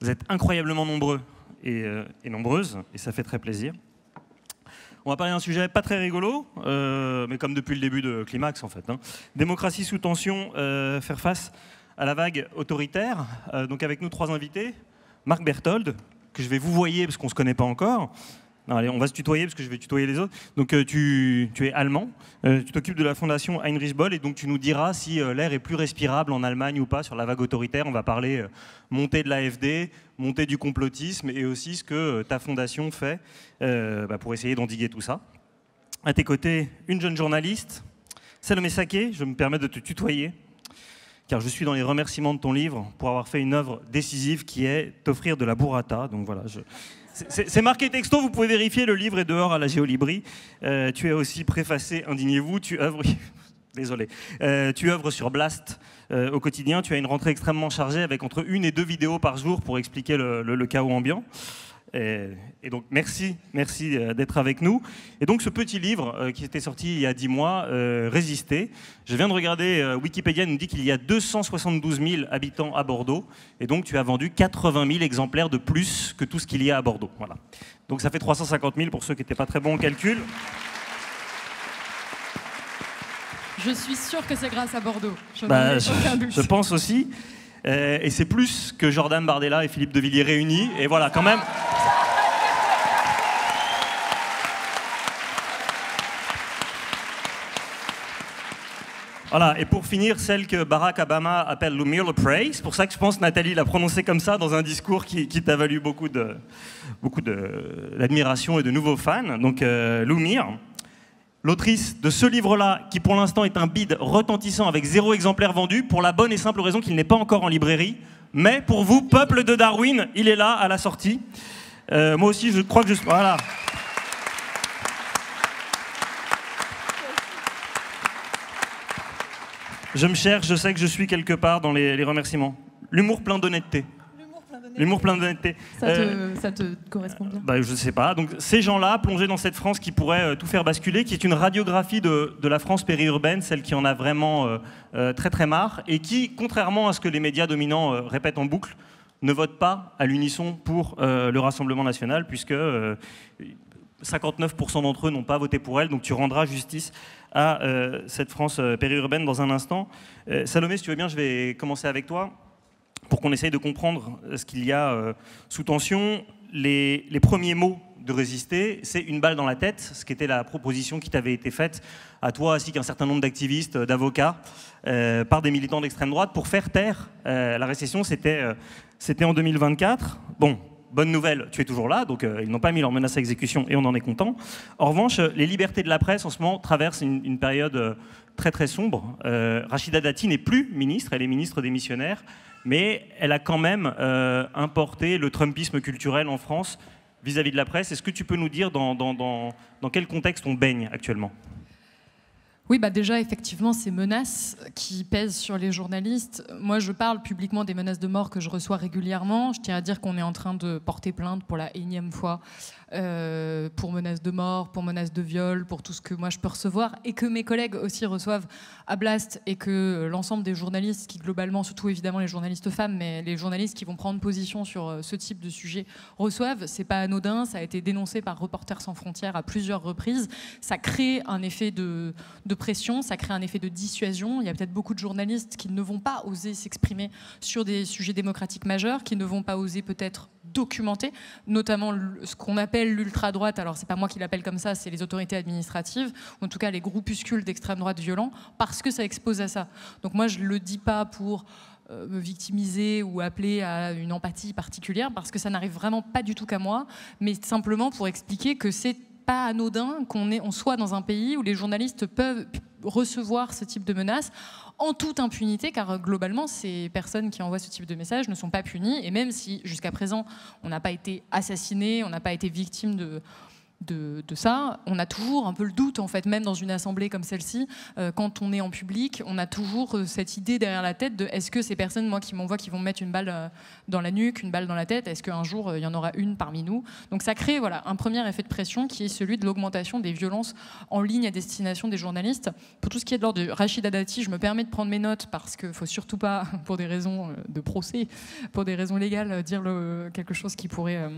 Vous êtes incroyablement nombreux et nombreuses, et ça fait très plaisir. On va parler d'un sujet pas très rigolo, mais comme depuis le début de Climax en fait. Hein. Démocratie sous tension, faire face à la vague autoritaire. Donc avec nous 3 invités. Marc Berthold, que je vais vous voyer parce qu'on ne se connaît pas encore. Non, allez, on va se tutoyer parce que je vais tutoyer les autres. Donc tu es allemand, tu t'occupes de la fondation Heinrich Böll et donc tu nous diras si l'air est plus respirable en Allemagne ou pas sur la vague autoritaire. On va parler montée de l'AfD, montée du complotisme et aussi ce que ta fondation fait pour essayer d'endiguer tout ça. À tes côtés, une jeune journaliste, Salomé Saké, je me permets de te tutoyer car je suis dans les remerciements de ton livre pour avoir fait une œuvre décisive qui est t'offrir de la burrata. Donc voilà, c'est marqué texto, vous pouvez vérifier, le livre est dehors à la Géolibri. Tu es aussi préfacé, indignez-vous, tu œuvres... Désolé. Tu œuvres sur Blast au quotidien. Tu as une rentrée extrêmement chargée avec entre 1 et 2 vidéos par jour pour expliquer le chaos ambiant. Et donc merci d'être avec nous. Et donc ce petit livre qui était sorti il y a 10 mois, Résister. Je viens de regarder, Wikipédia nous dit qu'il y a 272 000 habitants à Bordeaux. Et donc tu as vendu 80 000 exemplaires de plus que tout ce qu'il y a à Bordeaux. Voilà. Donc ça fait 350 000 pour ceux qui n'étaient pas très bons en calcul. Je suis sûre que c'est grâce à Bordeaux. Je pense aussi. Et c'est plus que Jordan Bardella et Philippe de Villiers réunis. Et voilà, quand même. Voilà, et pour finir, celle que Barack Obama appelle Lumir le Prey. C'est pour ça que je pense que Nathalie l'a prononcé comme ça dans un discours qui t'a valu beaucoup d'admiration et de nouveaux fans. Donc, Lumir. L'autrice de ce livre-là, qui pour l'instant est un bide retentissant avec 0 exemplaire vendu, pour la bonne et simple raison qu'il n'est pas encore en librairie. Mais pour vous, peuple de Darwin, il est là à la sortie. Moi aussi, je crois que je... Voilà. Je me cherche, je sais que je suis quelque part dans les remerciements. L'humour plein d'honnêteté. L'humour plein d'honnêteté. Ça te correspond bien? Je ne sais pas. Donc, ces gens-là, plongés dans cette France qui pourrait tout faire basculer, qui est une radiographie de la France périurbaine, celle qui en a vraiment très très marre, et qui, contrairement à ce que les médias dominants répètent en boucle, ne votent pas à l'unisson pour le Rassemblement national, puisque 59% d'entre eux n'ont pas voté pour elle. Donc tu rendras justice à cette France périurbaine dans un instant. Salomé, si tu veux bien, je vais commencer avec toi, pour qu'on essaye de comprendre ce qu'il y a sous tension. Les premiers mots de Résister, c'est une balle dans la tête, ce qui était la proposition qui t'avait été faite à toi ainsi qu'un certain nombre d'activistes, d'avocats, par des militants d'extrême droite pour faire taire la récession. C'était en 2024. Bon, bonne nouvelle, tu es toujours là, donc ils n'ont pas mis leur menace à exécution et on en est content. En revanche, les libertés de la presse en ce moment traversent une période très très sombre. Rachida Dati n'est plus ministre, elle est ministre des missionnaires, mais elle a quand même importé le trumpisme culturel en France vis-à-vis de la presse. Est-ce que tu peux nous dire dans quel contexte on baigne actuellement ? Oui, déjà, effectivement, ces menaces qui pèsent sur les journalistes. Moi, je parle publiquement des menaces de mort que je reçois régulièrement. Je tiens à dire qu'on est en train de porter plainte pour la énième fois pour menaces de mort, pour menaces de viol, pour tout ce que moi je peux recevoir et que mes collègues aussi reçoivent à Blast et que l'ensemble des journalistes qui, globalement, surtout évidemment les journalistes femmes, mais les journalistes qui vont prendre position sur ce type de sujet reçoivent. C'est pas anodin, ça a été dénoncé par Reporters sans frontières à plusieurs reprises. Ça crée un effet de pression, ça crée un effet de dissuasion. Il y a peut-être beaucoup de journalistes qui ne vont pas oser s'exprimer sur des sujets démocratiques majeurs, qui ne vont pas oser peut-être documenter, notamment ce qu'on appelle l'ultra-droite. Alors c'est pas moi qui l'appelle comme ça, c'est les autorités administratives, ou en tout cas les groupuscules d'extrême droite violents, parce que ça expose à ça. Donc moi je le dis pas pour me victimiser ou appeler à une empathie particulière, parce que ça n'arrive vraiment pas du tout qu'à moi, mais simplement pour expliquer que c'est pas anodin qu'on soit dans un pays où les journalistes peuvent recevoir ce type de menaces en toute impunité, car globalement, ces personnes qui envoient ce type de messages ne sont pas punies, et même si jusqu'à présent, on n'a pas été assassiné, on n'a pas été victime de ça, on a toujours un peu le doute, en fait, même dans une assemblée comme celle-ci, quand on est en public, on a toujours cette idée derrière la tête de est-ce que ces personnes, moi, qui m'envoient, qui vont me mettre une balle dans la nuque, une balle dans la tête, est-ce qu'un jour, il y en aura une parmi nous? Donc ça crée voilà, un premier effet de pression qui est celui de l'augmentation des violences en ligne à destination des journalistes. Pour tout ce qui est de l'ordre de Rachida Dati, je me permets de prendre mes notes parce qu'il ne faut surtout pas, pour des raisons de procès, pour des raisons légales, dire quelque chose qui pourrait...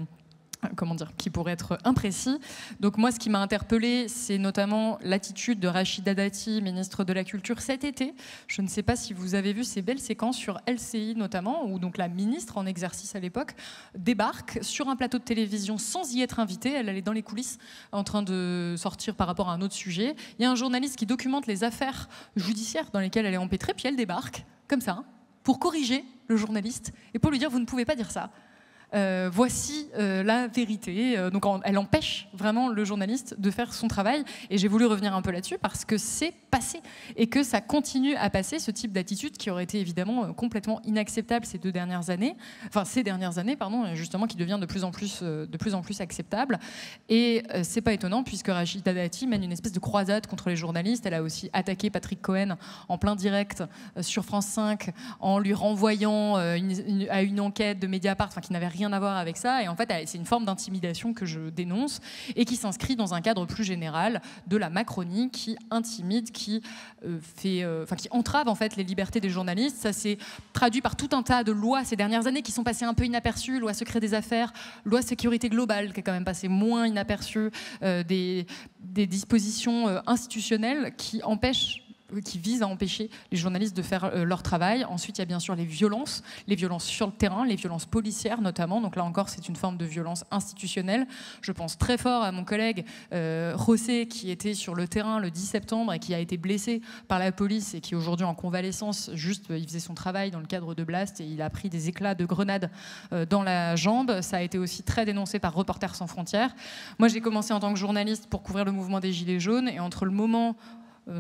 qui pourrait être imprécis. Donc moi, ce qui m'a interpellée, c'est notamment l'attitude de Rachida Dati, ministre de la Culture, cet été. Je ne sais pas si vous avez vu ces belles séquences sur LCI notamment, où donc la ministre en exercice à l'époque débarque sur un plateau de télévision sans y être invitée. Elle est dans les coulisses en train de sortir par rapport à un autre sujet. Il y a un journaliste qui documente les affaires judiciaires dans lesquelles elle est empêtrée, puis elle débarque, comme ça, pour corriger le journaliste et pour lui dire « vous ne pouvez pas dire ça ». Voici la vérité. Donc elle empêche vraiment le journaliste de faire son travail. Et j'ai voulu revenir un peu là-dessus parce que c'est passé et que ça continue à passer, ce type d'attitude qui aurait été évidemment complètement inacceptable ces dernières années, justement, qui devient de plus en plus acceptable. Et c'est pas étonnant puisque Rachida Dati mène une espèce de croisade contre les journalistes. Elle a aussi attaqué Patrick Cohen en plein direct sur France 5 en lui renvoyant à une enquête de Mediapart, qui n'avait rien à voir avec ça, et en fait c'est une forme d'intimidation que je dénonce et qui s'inscrit dans un cadre plus général de la Macronie qui intimide, qui entrave en fait les libertés des journalistes. Ça s'est traduit par tout un tas de lois ces dernières années qui sont passées un peu inaperçues, loi secret des affaires, loi sécurité globale qui est quand même passée moins inaperçue, des dispositions institutionnelles qui visent à empêcher les journalistes de faire leur travail. Ensuite, il y a bien sûr les violences sur le terrain, les violences policières notamment. Donc là encore, c'est une forme de violence institutionnelle. Je pense très fort à mon collègue José qui était sur le terrain le 10 septembre et qui a été blessé par la police et qui est aujourd'hui en convalescence. Il faisait son travail dans le cadre de Blast et il a pris des éclats de grenades dans la jambe. Ça a été aussi très dénoncé par Reporters sans frontières. Moi, j'ai commencé en tant que journaliste pour couvrir le mouvement des Gilets jaunes et entre le moment...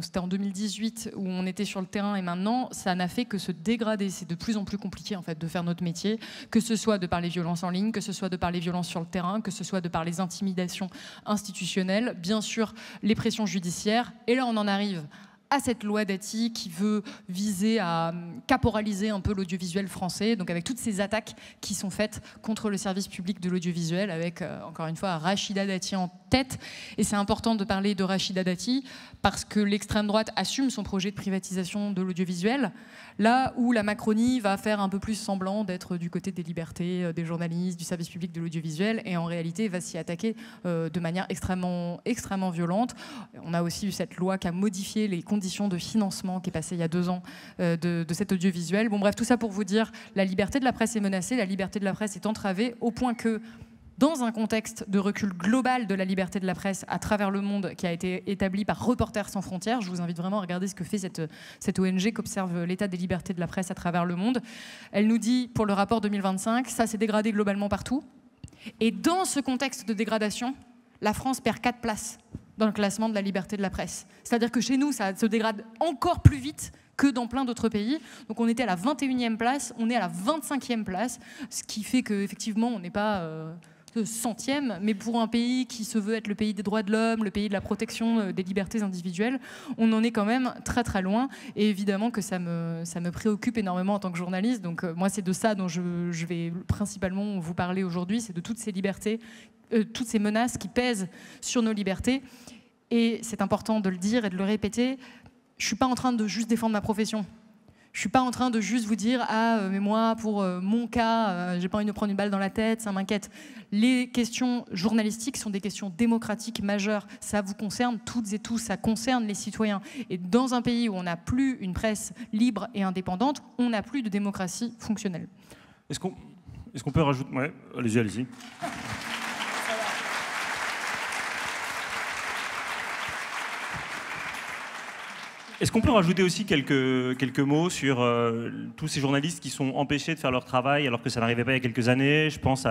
C'était en 2018 où on était sur le terrain et maintenant, ça n'a fait que se dégrader. C'est de plus en plus compliqué en fait de faire notre métier, que ce soit de par les violences en ligne, que ce soit de par les violences sur le terrain, que ce soit de par les intimidations institutionnelles, bien sûr les pressions judiciaires. Et là, on en arrive à cette loi Dati qui veut viser à caporaliser un peu l'audiovisuel français, donc avec toutes ces attaques qui sont faites contre le service public de l'audiovisuel, avec encore une fois Rachida Dati en tête. Et c'est important de parler de Rachida Dati parce que l'extrême droite assume son projet de privatisation de l'audiovisuel, là où la Macronie va faire un peu plus semblant d'être du côté des libertés des journalistes, du service public de l'audiovisuel, et en réalité va s'y attaquer de manière extrêmement violente. On a aussi eu cette loi qui a modifié les conditions de financement qui est passée il y a 2 ans de cet audiovisuel. Bon bref, tout ça pour vous dire, la liberté de la presse est menacée, la liberté de la presse est entravée, au point que dans un contexte de recul global de la liberté de la presse à travers le monde qui a été établi par Reporters sans frontières, je vous invite vraiment à regarder ce que fait cette ONG qui observe l'état des libertés de la presse à travers le monde. Elle nous dit, pour le rapport 2025, ça s'est dégradé globalement partout. Et dans ce contexte de dégradation, la France perd 4 places dans le classement de la liberté de la presse. C'est-à-dire que chez nous, ça se dégrade encore plus vite que dans plein d'autres pays. Donc on était à la 21e place, on est à la 25e place, ce qui fait qu'effectivement, on n'est pas... centième, mais pour un pays qui se veut être le pays des droits de l'homme, le pays de la protection des libertés individuelles, on en est quand même très très loin. Et évidemment que ça me préoccupe énormément en tant que journaliste. Donc moi, c'est de ça dont je vais principalement vous parler aujourd'hui, c'est de toutes ces libertés, toutes ces menaces qui pèsent sur nos libertés. Et c'est important de le dire et de le répéter, je ne suis pas en train de juste défendre ma profession. Je ne suis pas en train de juste vous dire « Ah, mais moi, pour mon cas, j'ai pas envie de prendre une balle dans la tête, ça m'inquiète ». Les questions journalistiques sont des questions démocratiques majeures. Ça vous concerne toutes et tous, ça concerne les citoyens. Et dans un pays où on n'a plus une presse libre et indépendante, on n'a plus de démocratie fonctionnelle. Est-ce qu'on peut rajouter... Ouais, allez-y. Est-ce qu'on peut rajouter aussi quelques mots sur tous ces journalistes qui sont empêchés de faire leur travail alors que ça n'arrivait pas il y a quelques années? Je pense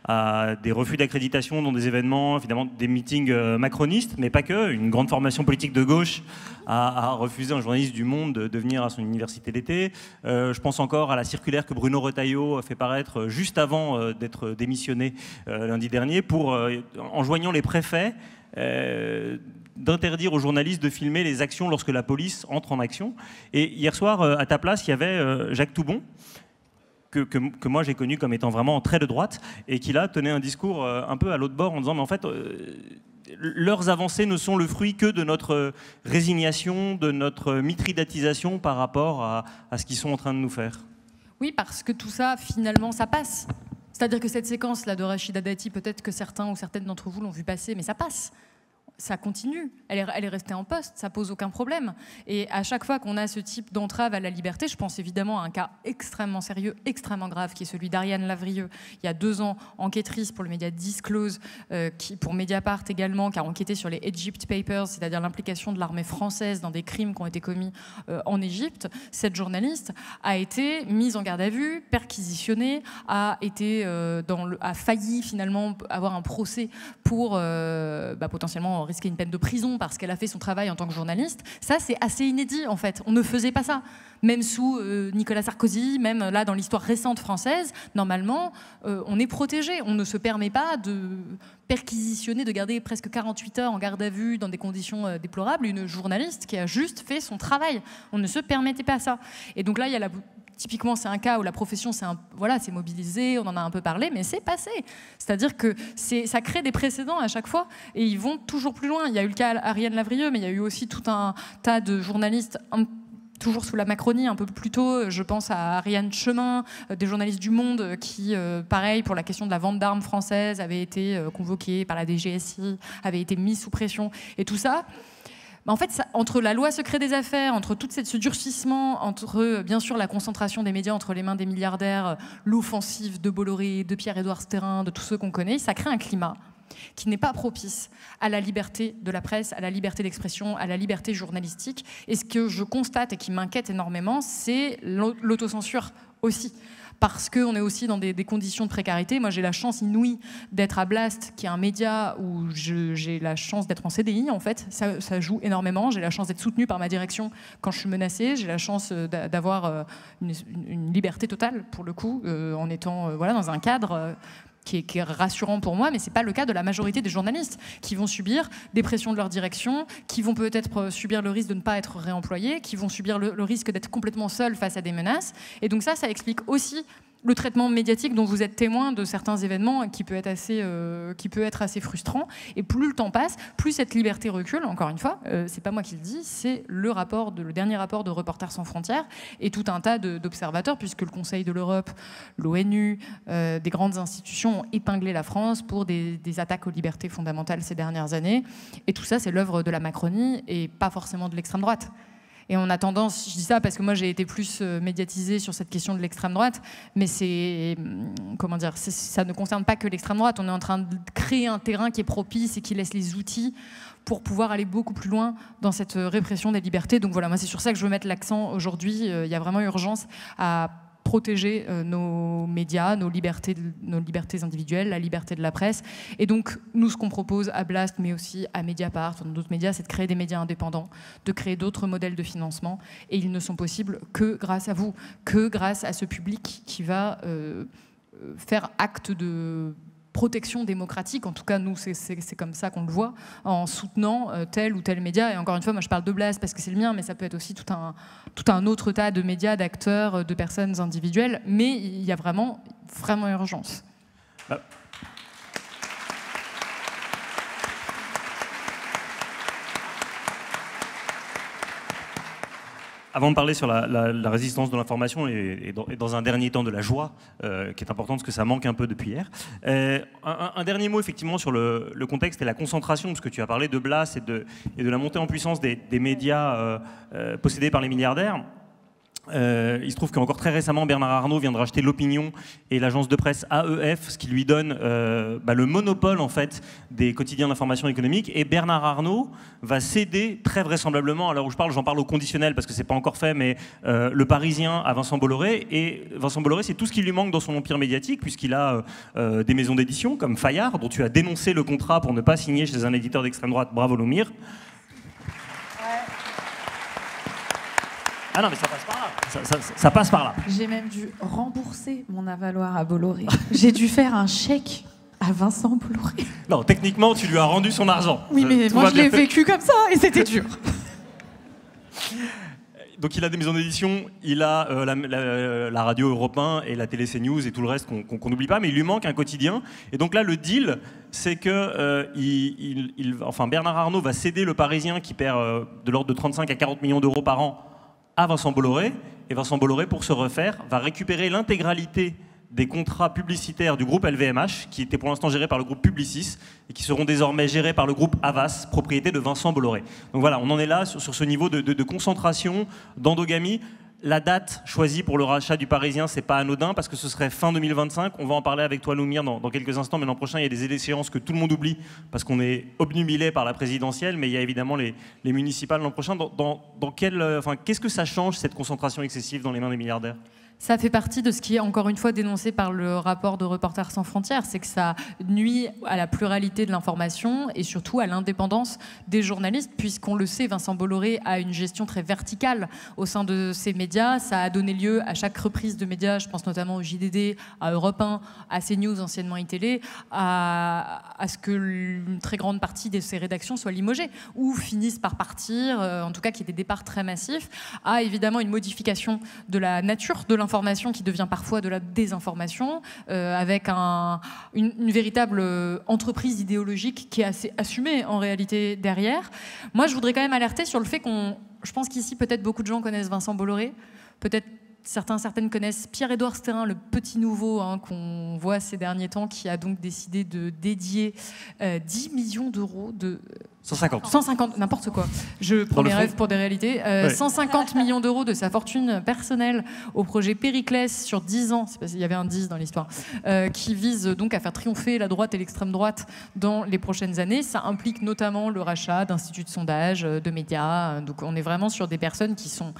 à des refus d'accréditation dans des événements, évidemment des meetings macronistes, mais pas que. Une grande formation politique de gauche a refusé à un journaliste du Monde de venir à son université d'été. Je pense encore à la circulaire que Bruno Retailleau a fait paraître juste avant d'être démissionné lundi dernier pour enjoignant les préfets d'interdire aux journalistes de filmer les actions lorsque la police entre en action. Et hier soir, à ta place, il y avait Jacques Toubon, que moi j'ai connu comme étant vraiment très de droite, et qui là tenait un discours un peu à l'autre bord en disant mais en fait leurs avancées ne sont le fruit que de notre résignation, de notre mitridatisation par rapport à ce qu'ils sont en train de nous faire. Oui, parce que tout ça, finalement, ça passe. C'est-à-dire que cette séquence-là de Rachida Dati, peut-être que certains ou certaines d'entre vous l'ont vu passer, mais ça passe. Ça continue, elle est restée en poste, ça pose aucun problème. Et à chaque fois qu'on a ce type d'entrave à la liberté, je pense évidemment à un cas extrêmement sérieux, extrêmement grave, qui est celui d'Ariane Lavrieux, il y a 2 ans, enquêtrice pour le média Disclose, pour Mediapart également, qui a enquêté sur les Egypt Papers, c'est-à-dire l'implication de l'armée française dans des crimes qui ont été commis en Égypte. Cette journaliste a été mise en garde à vue, perquisitionnée, a failli finalement avoir un procès pour potentiellement risquer une peine de prison parce qu'elle a fait son travail en tant que journaliste. Ça, c'est assez inédit, en fait. On ne faisait pas ça. Même sous Nicolas Sarkozy, même là, dans l'histoire récente française, normalement, on est protégé. On ne se permet pas de perquisitionner, de garder presque 48 heures en garde à vue dans des conditions déplorables une journaliste qui a juste fait son travail. On ne se permettait pas ça. Et donc là, il y a typiquement, c'est un cas où la profession s'est mobilisée, on en a un peu parlé, mais c'est passé. C'est-à-dire que ça crée des précédents à chaque fois, et ils vont toujours plus loin. Il y a eu le cas Ariane Lavrieux, mais il y a eu aussi tout un tas de journalistes, toujours sous la Macronie, un peu plus tôt. Je pense à Ariane Chemin, des journalistes du Monde qui, pareil, pour la question de la vente d'armes françaises, avaient été convoqués par la DGSI, avaient été mis sous pression. Et tout ça... En fait, entre la loi secret des affaires, entre tout ce durcissement, entre bien sûr la concentration des médias entre les mains des milliardaires, l'offensive de Bolloré, de Pierre-Édouard Stérin, de tous ceux qu'on connaît, ça crée un climat qui n'est pas propice à la liberté de la presse, à la liberté d'expression, à la liberté journalistique. Et ce que je constate et qui m'inquiète énormément, c'est l'autocensure aussi. Parce qu'on est aussi dans des conditions de précarité. Moi, j'ai la chance inouïe d'être à Blast, qui est un média où j'ai la chance d'être en CDI, en fait. Ça joue énormément. J'ai la chance d'être soutenue par ma direction quand je suis menacée. J'ai la chance d'avoir une liberté totale, pour le coup, en étant dans un cadre... Qui est rassurant pour moi, mais ce n'est pas le cas de la majorité des journalistes qui vont subir des pressions de leur direction, qui vont peut-être subir le risque de ne pas être réemployés, qui vont subir le risque d'être complètement seuls face à des menaces. Et donc ça explique aussi le traitement médiatique dont vous êtes témoin de certains événements qui peut être assez frustrant. Et plus le temps passe, plus cette liberté recule. Encore une fois, c'est pas moi qui le dis, c'est le dernier rapport de Reporters sans frontières et tout un tas d'observateurs, puisque le Conseil de l'Europe, l'ONU, des grandes institutions ont épinglé la France pour des attaques aux libertés fondamentales ces dernières années. Et tout ça, c'est l'œuvre de la Macronie et pas forcément de l'extrême droite. Et on a tendance, je dis ça parce que moi j'ai été plus médiatisée sur cette question de l'extrême droite, mais ça ne concerne pas que l'extrême droite. On est en train de créer un terrain qui est propice et qui laisse les outils pour pouvoir aller beaucoup plus loin dans cette répression des libertés. Donc voilà, moi c'est sur ça que je veux mettre l'accent aujourd'hui. Il y a vraiment urgence à protéger nos médias, nos libertés individuelles, la liberté de la presse. Et donc, nous, ce qu'on propose à Blast, mais aussi à Mediapart, dans d'autres médias, c'est de créer des médias indépendants, de créer d'autres modèles de financement. Et ils ne sont possibles que grâce à vous, que grâce à ce public qui va faire acte de protection démocratique. En tout cas, nous, c'est comme ça qu'on le voit, en soutenant tel ou tel média. Et encore une fois, moi, je parle de Blast parce que c'est le mien, mais ça peut être aussi tout un autre tas de médias, d'acteurs, de personnes individuelles. Mais il y a vraiment urgence. Avant de parler sur la résistance de l'information et dans un dernier temps de la joie, qui est importante parce que ça manque un peu depuis hier, un dernier mot effectivement sur le contexte et la concentration, parce que tu as parlé de Blast et de la montée en puissance des médias possédés par les milliardaires. Il se trouve qu'encore très récemment, Bernard Arnault vient de racheter l'Opinion et l'agence de presse AEF, ce qui lui donne le monopole en fait des quotidiens d'information économique. Et Bernard Arnault va céder très vraisemblablement, à l'heure où je parle, j'en parle au conditionnel parce que c'est pas encore fait, mais le Parisien à Vincent Bolloré. Et Vincent Bolloré, c'est tout ce qui lui manque dans son empire médiatique, puisqu'il a des maisons d'édition comme Fayard, dont tu as dénoncé le contrat pour ne pas signer chez un éditeur d'extrême droite. Bravo Loumir. Ah non, mais ça passe par là. Ça passe par là. J'ai même dû rembourser mon avaloir à Bolloré. J'ai dû faire un chèque à Vincent Bolloré. Non, techniquement, tu lui as rendu son argent. Oui, mais moi, je l'ai vécu comme ça et c'était dur. Donc il a des maisons d'édition, il a la radio Europe 1 et la télé CNews et tout le reste qu'on n'oublie pas, mais il lui manque un quotidien. Et donc là, le deal, c'est que Bernard Arnault va céder le Parisien qui perd de l'ordre de 35 à 40 millions d'euros par an à Vincent Bolloré. Et Vincent Bolloré, pour se refaire, va récupérer l'intégralité des contrats publicitaires du groupe LVMH, qui étaient pour l'instant gérés par le groupe Publicis, et qui seront désormais gérés par le groupe Havas, propriété de Vincent Bolloré. Donc voilà, on en est là sur ce niveau de concentration, d'endogamie. La date choisie pour le rachat du Parisien, c'est pas anodin, parce que ce serait fin 2025. On va en parler avec toi, Loumir, dans quelques instants, mais l'an prochain, il y a des échéances que tout le monde oublie, parce qu'on est obnubilé par la présidentielle, mais il y a évidemment les municipales l'an prochain. Qu'est-ce que ça change, cette concentration excessive dans les mains des milliardaires ? Ça fait partie de ce qui est encore une fois dénoncé par le rapport de Reporters sans frontières, c'est que ça nuit à la pluralité de l'information et surtout à l'indépendance des journalistes, puisqu'on le sait, Vincent Bolloré a une gestion très verticale au sein de ses médias. Ça a donné lieu à chaque reprise de médias, je pense notamment au JDD, à Europe 1, à CNews, anciennement iTélé, à ce que une très grande partie de ces rédactions soient limogées ou finissent par partir, en tout cas qu'il y ait des départs très massifs, à évidemment une modification de la nature de l'information qui devient parfois de la désinformation, avec une véritable entreprise idéologique qui est assez assumée en réalité derrière. Moi, je voudrais quand même alerter sur le fait je pense qu'ici, peut-être beaucoup de gens connaissent Vincent Bolloré, peut-être certaines connaissent Pierre-Édouard Stérin, le petit nouveau qu'on voit ces derniers temps, qui a donc décidé de dédier 10 millions d'euros de... 150, n'importe quoi. Je prends mes rêves pour des réalités. Ouais. 150 millions d'euros de sa fortune personnelle au projet Périclès sur 10 ans, c'est parce qu'il y avait un 10 dans l'histoire, qui vise donc à faire triompher la droite et l'extrême droite dans les prochaines années. Ça implique notamment le rachat d'instituts de sondage, de médias. Donc on est vraiment sur des personnes qui sont...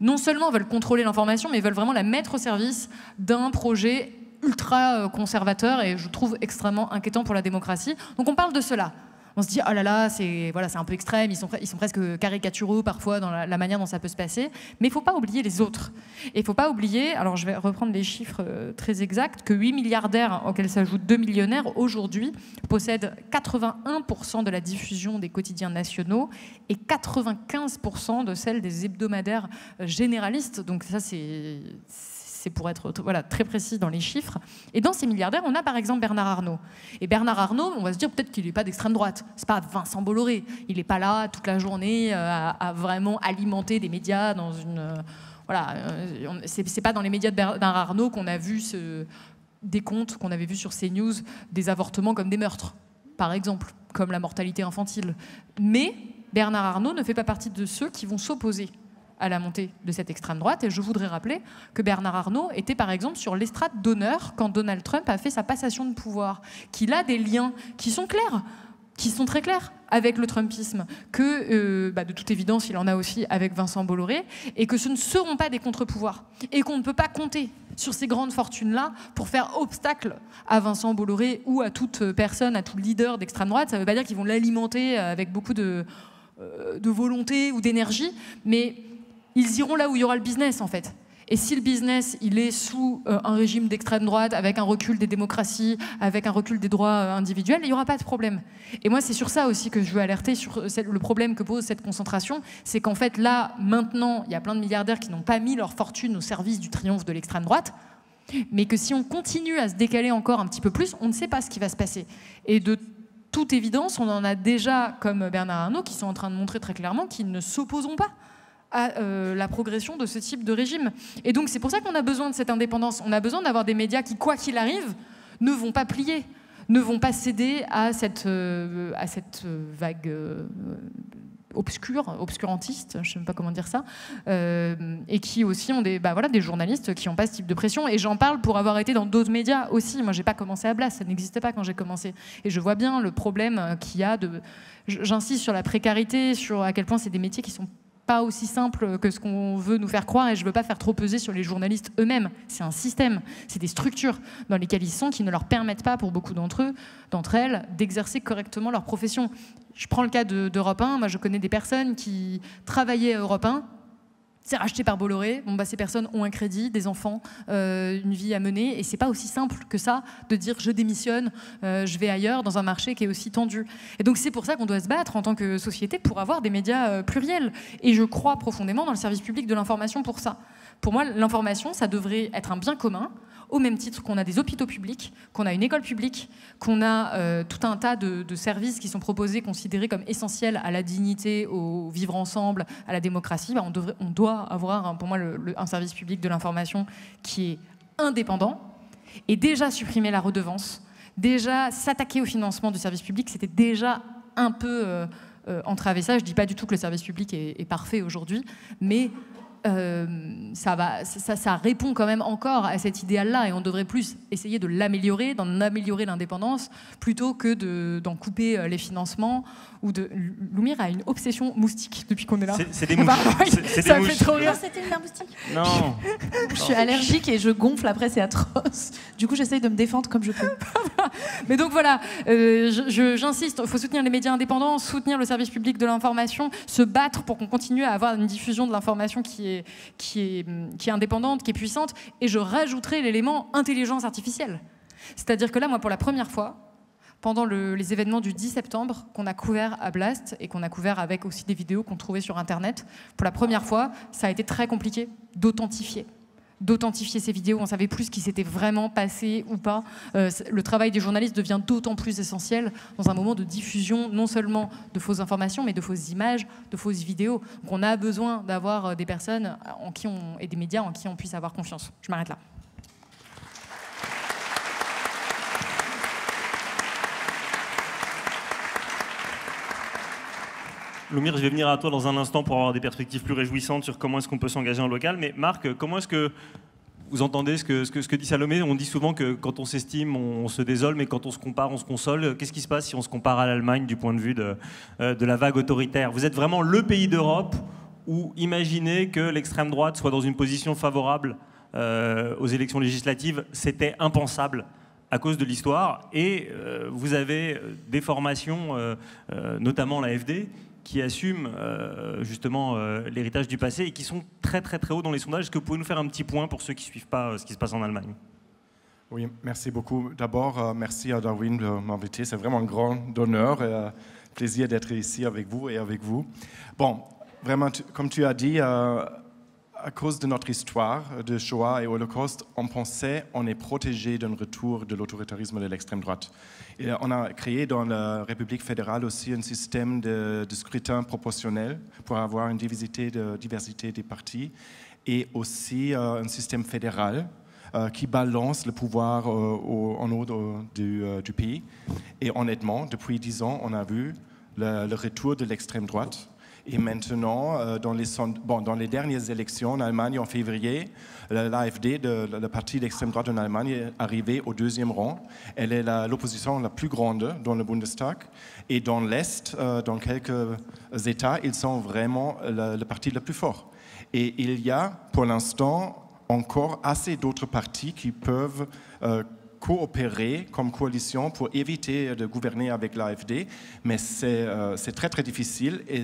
non seulement veulent contrôler l'information, mais veulent vraiment la mettre au service d'un projet ultra conservateur et je trouve extrêmement inquiétant pour la démocratie. Donc on parle de cela. On se dit, oh là là, c'est un peu extrême, ils sont presque caricaturaux parfois dans la manière dont ça peut se passer. Mais il ne faut pas oublier les autres. Et il ne faut pas oublier, alors je vais reprendre les chiffres très exacts, que 8 milliardaires, auxquels s'ajoutent 2 millionnaires, aujourd'hui possèdent 81% de la diffusion des quotidiens nationaux et 95% de celle des hebdomadaires généralistes. Donc ça, c'est pour être très précis dans les chiffres. Et dans ces milliardaires, on a par exemple Bernard Arnault. Et Bernard Arnault, on va se dire peut-être qu'il n'est pas d'extrême droite. C'est pas Vincent Bolloré. Il n'est pas là toute la journée à vraiment alimenter des médias dans une... c'est pas dans les médias de Bernard Arnault qu'on a vu des comptes qu'on avait vus sur CNews, des avortements comme des meurtres, par exemple, comme la mortalité infantile. Mais Bernard Arnault ne fait pas partie de ceux qui vont s'opposer à la montée de cette extrême droite. Et je voudrais rappeler que Bernard Arnault était par exemple sur l'estrade d'honneur quand Donald Trump a fait sa passation de pouvoir, qu'il a des liens qui sont clairs, qui sont très clairs avec le Trumpisme, que de toute évidence il en a aussi avec Vincent Bolloré, et que ce ne seront pas des contre-pouvoirs, et qu'on ne peut pas compter sur ces grandes fortunes-là pour faire obstacle à Vincent Bolloré ou à toute personne, à tout leader d'extrême droite. Ça ne veut pas dire qu'ils vont l'alimenter avec beaucoup de volonté ou d'énergie, mais ils iront là où il y aura le business, en fait. Et si le business, il est sous un régime d'extrême droite, avec un recul des démocraties, avec un recul des droits individuels, il n'y aura pas de problème. Et moi, c'est sur ça aussi que je veux alerter, sur le problème que pose cette concentration. C'est qu'en fait, là, maintenant, il y a plein de milliardaires qui n'ont pas mis leur fortune au service du triomphe de l'extrême droite, mais que si on continue à se décaler encore un petit peu plus, on ne sait pas ce qui va se passer. Et de toute évidence, on en a déjà, comme Bernard Arnault, qui sont en train de montrer très clairement qu'ils ne s'opposeront pas à la progression de ce type de régime. Et donc c'est pour ça qu'on a besoin de cette indépendance. On a besoin d'avoir des médias qui, quoi qu'il arrive, ne vont pas plier, ne vont pas céder à cette vague obscurantistes, je ne sais pas comment dire ça, et qui aussi ont des journalistes qui n'ont pas ce type de pression. Et j'en parle pour avoir été dans d'autres médias aussi. Moi, j'ai pas commencé à Blast, ça n'existait pas quand j'ai commencé. Et je vois bien le problème qu'il y a J'insiste sur la précarité, sur à quel point c'est des métiers qui sont pas aussi simples que ce qu'on veut nous faire croire, et je veux pas faire trop peser sur les journalistes eux-mêmes. C'est un système, c'est des structures dans lesquelles ils sont qui ne leur permettent pas, pour beaucoup d'entre elles, d'exercer correctement leur profession. Je prends le cas d'Europe 1. Moi, je connais des personnes qui travaillaient à Europe 1. C'est racheté par Bolloré. Ces personnes ont un crédit, des enfants, une vie à mener, et c'est pas aussi simple que ça de dire je démissionne, je vais ailleurs dans un marché qui est aussi tendu. Et donc c'est pour ça qu'on doit se battre en tant que société pour avoir des médias pluriels. Et je crois profondément dans le service public de l'information pour ça. Pour moi, l'information, ça devrait être un bien commun, au même titre qu'on a des hôpitaux publics, qu'on a une école publique, qu'on a tout un tas de services qui sont proposés, considérés comme essentiels à la dignité, au vivre ensemble, à la démocratie. On doit avoir, pour moi, un service public de l'information qui est indépendant. Et déjà supprimer la redevance, déjà s'attaquer au financement du service public, c'était déjà un peu entraver ça. Je ne dis pas du tout que le service public est parfait aujourd'hui, mais ça répond quand même encore à cet idéal-là, et on devrait plus essayer de l'améliorer, d'en améliorer l'indépendance, plutôt que d'en couper les financements. Loumir a une obsession moustique depuis qu'on est là. C'est des mouches. Ça me fait trop rire. Non, c'était une moustique. Non. Je suis allergique et je gonfle après, c'est atroce. Du coup, j'essaye de me défendre comme je peux. Mais donc voilà, j'insiste, il faut soutenir les médias indépendants, soutenir le service public de l'information, se battre pour qu'on continue à avoir une diffusion de l'information qui est indépendante, qui est puissante. Et je rajouterai l'élément intelligence artificielle. C'est-à-dire que là, moi, pour la première fois, pendant les événements du 10 septembre qu'on a couvert à Blast, et qu'on a couvert avec aussi des vidéos qu'on trouvait sur Internet, pour la première fois, ça a été très compliqué d'authentifier ces vidéos. On ne savait plus ce qui s'était vraiment passé ou pas. Le travail des journalistes devient d'autant plus essentiel dans un moment de diffusion, non seulement de fausses informations, mais de fausses images, de fausses vidéos. Donc on a besoin d'avoir des personnes et des médias en qui on puisse avoir confiance. Je m'arrête là. Loumir, je vais venir à toi dans un instant pour avoir des perspectives plus réjouissantes sur comment est-ce qu'on peut s'engager en local. Mais Marc, comment est-ce que vous entendez ce que dit Salomé? On dit souvent que quand on s'estime, on se désole, mais quand on se compare, on se console. Qu'est-ce qui se passe si on se compare à l'Allemagne du point de vue de la vague autoritaire? Vous êtes vraiment le pays d'Europe où imaginez que l'extrême droite soit dans une position favorable aux élections législatives, c'était impensable à cause de l'histoire. Et vous avez des formations, notamment l'AfD, qui assument justement l'héritage du passé et qui sont très très très hauts dans les sondages. Est-ce que vous pouvez nous faire un petit point pour ceux qui ne suivent pas ce qui se passe en Allemagne? Oui, merci beaucoup. D'abord, merci à Darwin de m'inviter. C'est vraiment un grand honneur et plaisir d'être ici avec vous et avec vous. Bon, vraiment, comme tu as dit, à cause de notre histoire de Shoah et Holocauste, on est protégé d'un retour de l'autoritarisme de l'extrême droite. Et on a créé dans la République fédérale aussi un système de scrutin proportionnel pour avoir une diversité des partis, et aussi un système fédéral qui balance le pouvoir en haut du pays. Et honnêtement, depuis 10 ans, on a vu le retour de l'extrême droite. Et maintenant, dans les dernières élections en Allemagne en février, l'AfD, le parti d'extrême droite en Allemagne, est arrivé au 2e rang. Elle est l'opposition la plus grande dans le Bundestag. Et dans l'Est, dans quelques États, ils sont vraiment le parti le plus fort. Et il y a, pour l'instant, encore assez d'autres partis qui peuvent coopérer comme coalition pour éviter de gouverner avec l'AfD. Mais c'est très, très difficile. Et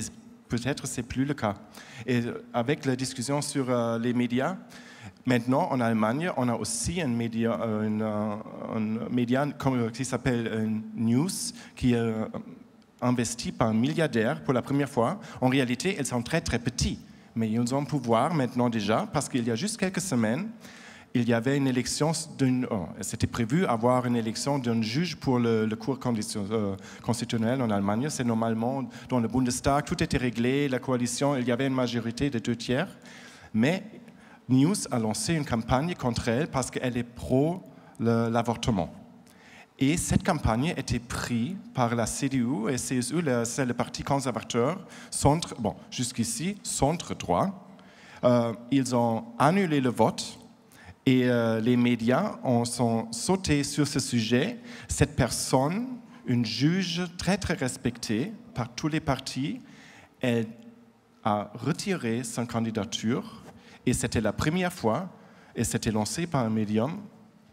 peut-être c'est plus le cas. Et avec la discussion sur les médias, maintenant en Allemagne, on a aussi un média qui s'appelle News, qui est investi par un milliardaire pour la première fois. En réalité, ils sont très très petits, mais ils ont pouvoir maintenant déjà, parce qu'il y a juste quelques semaines, il y avait une élection c'était prévu avoir une élection d'un juge pour le cour constitutionnel en Allemagne. C'est normalement dans le Bundestag, tout était réglé, la coalition, il y avait une majorité de 2/3. Mais News a lancé une campagne contre elle parce qu'elle est pro l'avortement. Et cette campagne était prise par la CDU et CSU, c'est le parti conservateur, jusqu'ici, centre droit. Ils ont annulé le vote et les médias sont sautés sur ce sujet. Cette personne, une juge très très respectée par tous les partis, elle a retiré sa candidature et c'était la première fois et c'était lancé par un médium,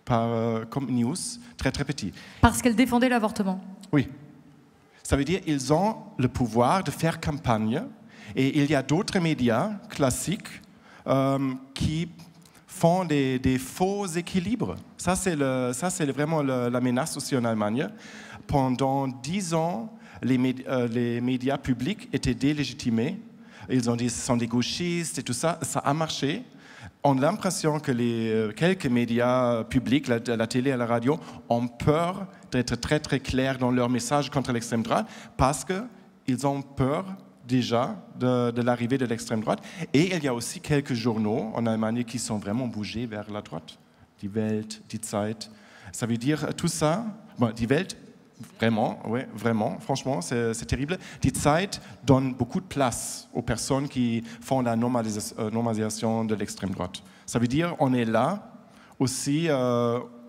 comme news, très très petit. Parce qu'elle défendait l'avortement. Oui. Ça veut dire qu'ils ont le pouvoir de faire campagne et il y a d'autres médias classiques qui font des faux équilibres. Ça, c'est vraiment la menace aussi en Allemagne. Pendant 10 ans, les médias publics étaient délégitimés. Ils ont dit que ce sont des gauchistes et tout ça. Ça a marché. On a l'impression que quelques médias publics, la télé et la radio, ont peur d'être très très clairs dans leur message contre l'extrême droite parce qu'ils ont peur déjà de l'arrivée de l'extrême droite. Et il y a aussi quelques journaux en Allemagne qui sont vraiment bougés vers la droite. Die Welt, Die Zeit. Ça veut dire tout ça. Bon, Die Welt, vraiment, oui, vraiment, franchement, c'est terrible. Die Zeit donne beaucoup de place aux personnes qui font la normalisation de l'extrême droite. Ça veut dire on est là aussi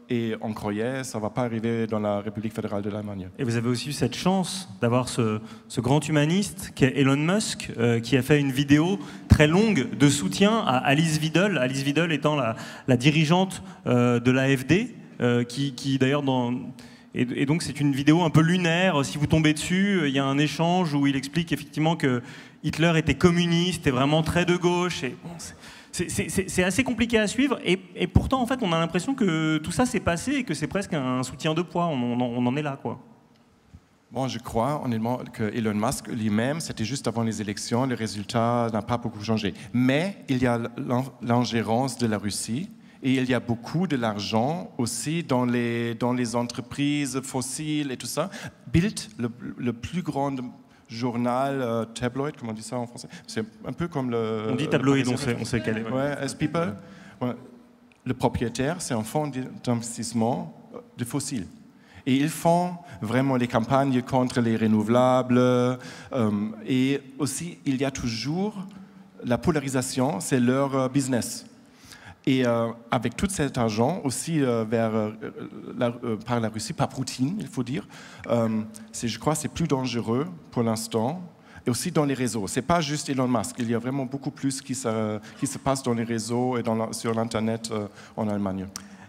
et on croyait ça ne va pas arriver dans la République fédérale de l'Allemagne. Et vous avez aussi eu cette chance d'avoir ce grand humaniste qui est Elon Musk, qui a fait une vidéo très longue de soutien à Alice Weidel. Alice Weidel étant la dirigeante de l'AfD, qui d'ailleurs Et donc c'est une vidéo un peu lunaire. Si vous tombez dessus, il y a un échange où il explique effectivement que Hitler était communiste et vraiment très de gauche. Et bon, c'est assez compliqué à suivre. Et pourtant, en fait, on a l'impression que tout ça s'est passé et que c'est presque un soutien de poids. On en est là, quoi. Bon, je crois honnêtement que Elon Musk lui-même, c'était juste avant les élections, le résultat n'a pas beaucoup changé. Mais il y a l'ingérence de la Russie. Et il y a beaucoup de l'argent aussi dans les entreprises fossiles et tout ça. Bild, le plus grand journal tabloid, comment on dit ça en français? C'est un peu comme le... On dit tabloïd, on sait quel est. Ouais, As People. Ouais. Le propriétaire, c'est un fonds d'investissement de fossiles. Et ils font vraiment les campagnes contre les renouvelables. Et aussi, il y a toujours la polarisation, c'est leur business. Et avec tout cet argent aussi par la Russie, par Poutine, il faut dire, je crois que c'est plus dangereux pour l'instant. Et aussi dans les réseaux. Ce n'est pas juste Elon Musk. Il y a vraiment beaucoup plus qui se passe dans les réseaux et sur l'Internet en Allemagne.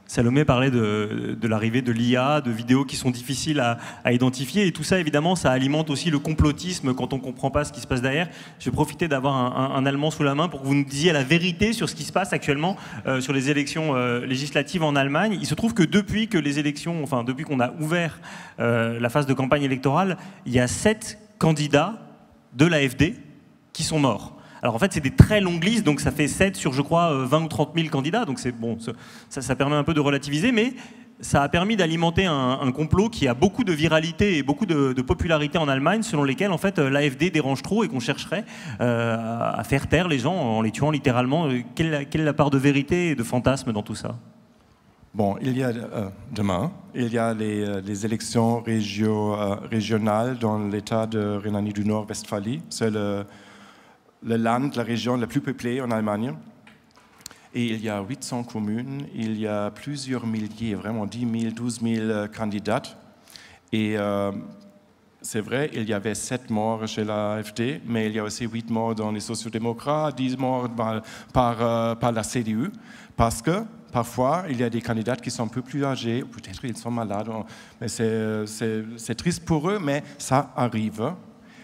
Salomé parlait de l'arrivée de l'IA, de vidéos qui sont difficiles à identifier. Et tout ça, évidemment, ça alimente aussi le complotisme quand on ne comprend pas ce qui se passe derrière. Je vais profiter d'avoir un Allemand sous la main pour que vous nous disiez la vérité sur ce qui se passe actuellement sur les élections législatives en Allemagne. Il se trouve que depuis qu'on a ouvert la phase de campagne électorale, il y a 7 candidats de l'AfD qui sont morts. Alors en fait, c'est des très longues listes, donc ça fait 7 sur, je crois, 20 ou 30 000 candidats, donc c'est bon, ça permet un peu de relativiser, mais ça a permis d'alimenter un complot qui a beaucoup de viralité et beaucoup de popularité en Allemagne, selon lesquels en fait l'AfD dérange trop et qu'on chercherait à faire taire les gens en les tuant littéralement. Quelle est la part de vérité et de fantasme dans tout ça? Bon, demain, il y a les élections régionales dans l'État de Rhénanie du Nord-Westphalie. C'est la région la plus peuplée en Allemagne. Et il y a 800 communes, il y a plusieurs milliers, vraiment 10 000, 12 000 candidats. Et c'est vrai, il y avait 7 morts chez l'AfD, mais il y a aussi 8 morts dans les sociodémocrates, 10 morts par la CDU, parce que parfois, il y a des candidats qui sont un peu plus âgés, peut-être ils sont malades, mais c'est triste pour eux, mais ça arrive.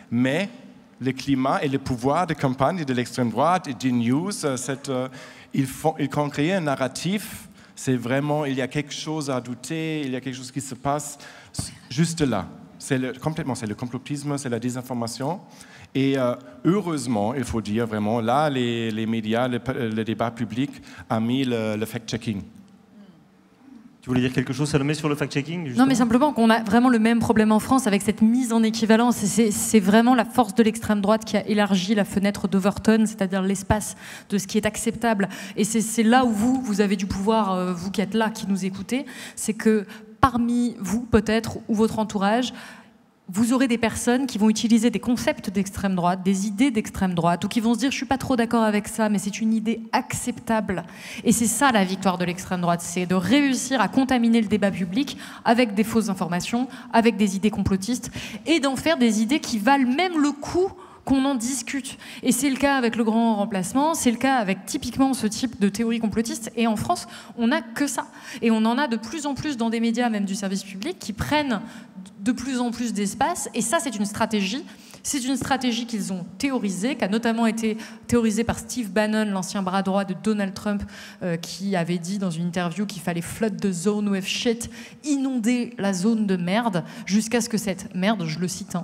Mais le climat et le pouvoir de campagne de l'extrême droite et des news, ils ont créé un narratif. C'est vraiment, il y a quelque chose à douter, il y a quelque chose qui se passe juste là. C'est le complotisme, c'est la désinformation. Et heureusement, il faut dire vraiment, là, les médias, le débat public a mis le fact-checking. Tu voulais dire quelque chose, Salomé, sur le fact-checking? Non, mais simplement qu'on a vraiment le même problème en France avec cette mise en équivalence. Et c'est vraiment la force de l'extrême droite qui a élargi la fenêtre d'Overton, c'est-à-dire l'espace de ce qui est acceptable. Et c'est là où vous avez du pouvoir, vous qui êtes là, qui nous écoutez, c'est que parmi vous, peut-être, ou votre entourage, vous aurez des personnes qui vont utiliser des concepts d'extrême droite, des idées d'extrême droite, ou qui vont se dire « je ne suis pas trop d'accord avec ça, mais c'est une idée acceptable ». Et c'est ça la victoire de l'extrême droite, c'est de réussir à contaminer le débat public avec des fausses informations, avec des idées complotistes, et d'en faire des idées qui valent même le coup qu'on en discute. Et c'est le cas avec le grand remplacement, c'est le cas avec typiquement ce type de théorie complotiste. Et en France, on n'a que ça. Et on en a de plus en plus dans des médias, même du service public, qui prennent de plus en plus d'espace. Et ça, c'est une stratégie. C'est une stratégie qu'ils ont théorisée, qui a notamment été théorisée par Steve Bannon, l'ancien bras droit de Donald Trump, qui avait dit dans une interview qu'il fallait flood the zone with shit, inonder la zone de merde, jusqu'à ce que cette merde, je le cite,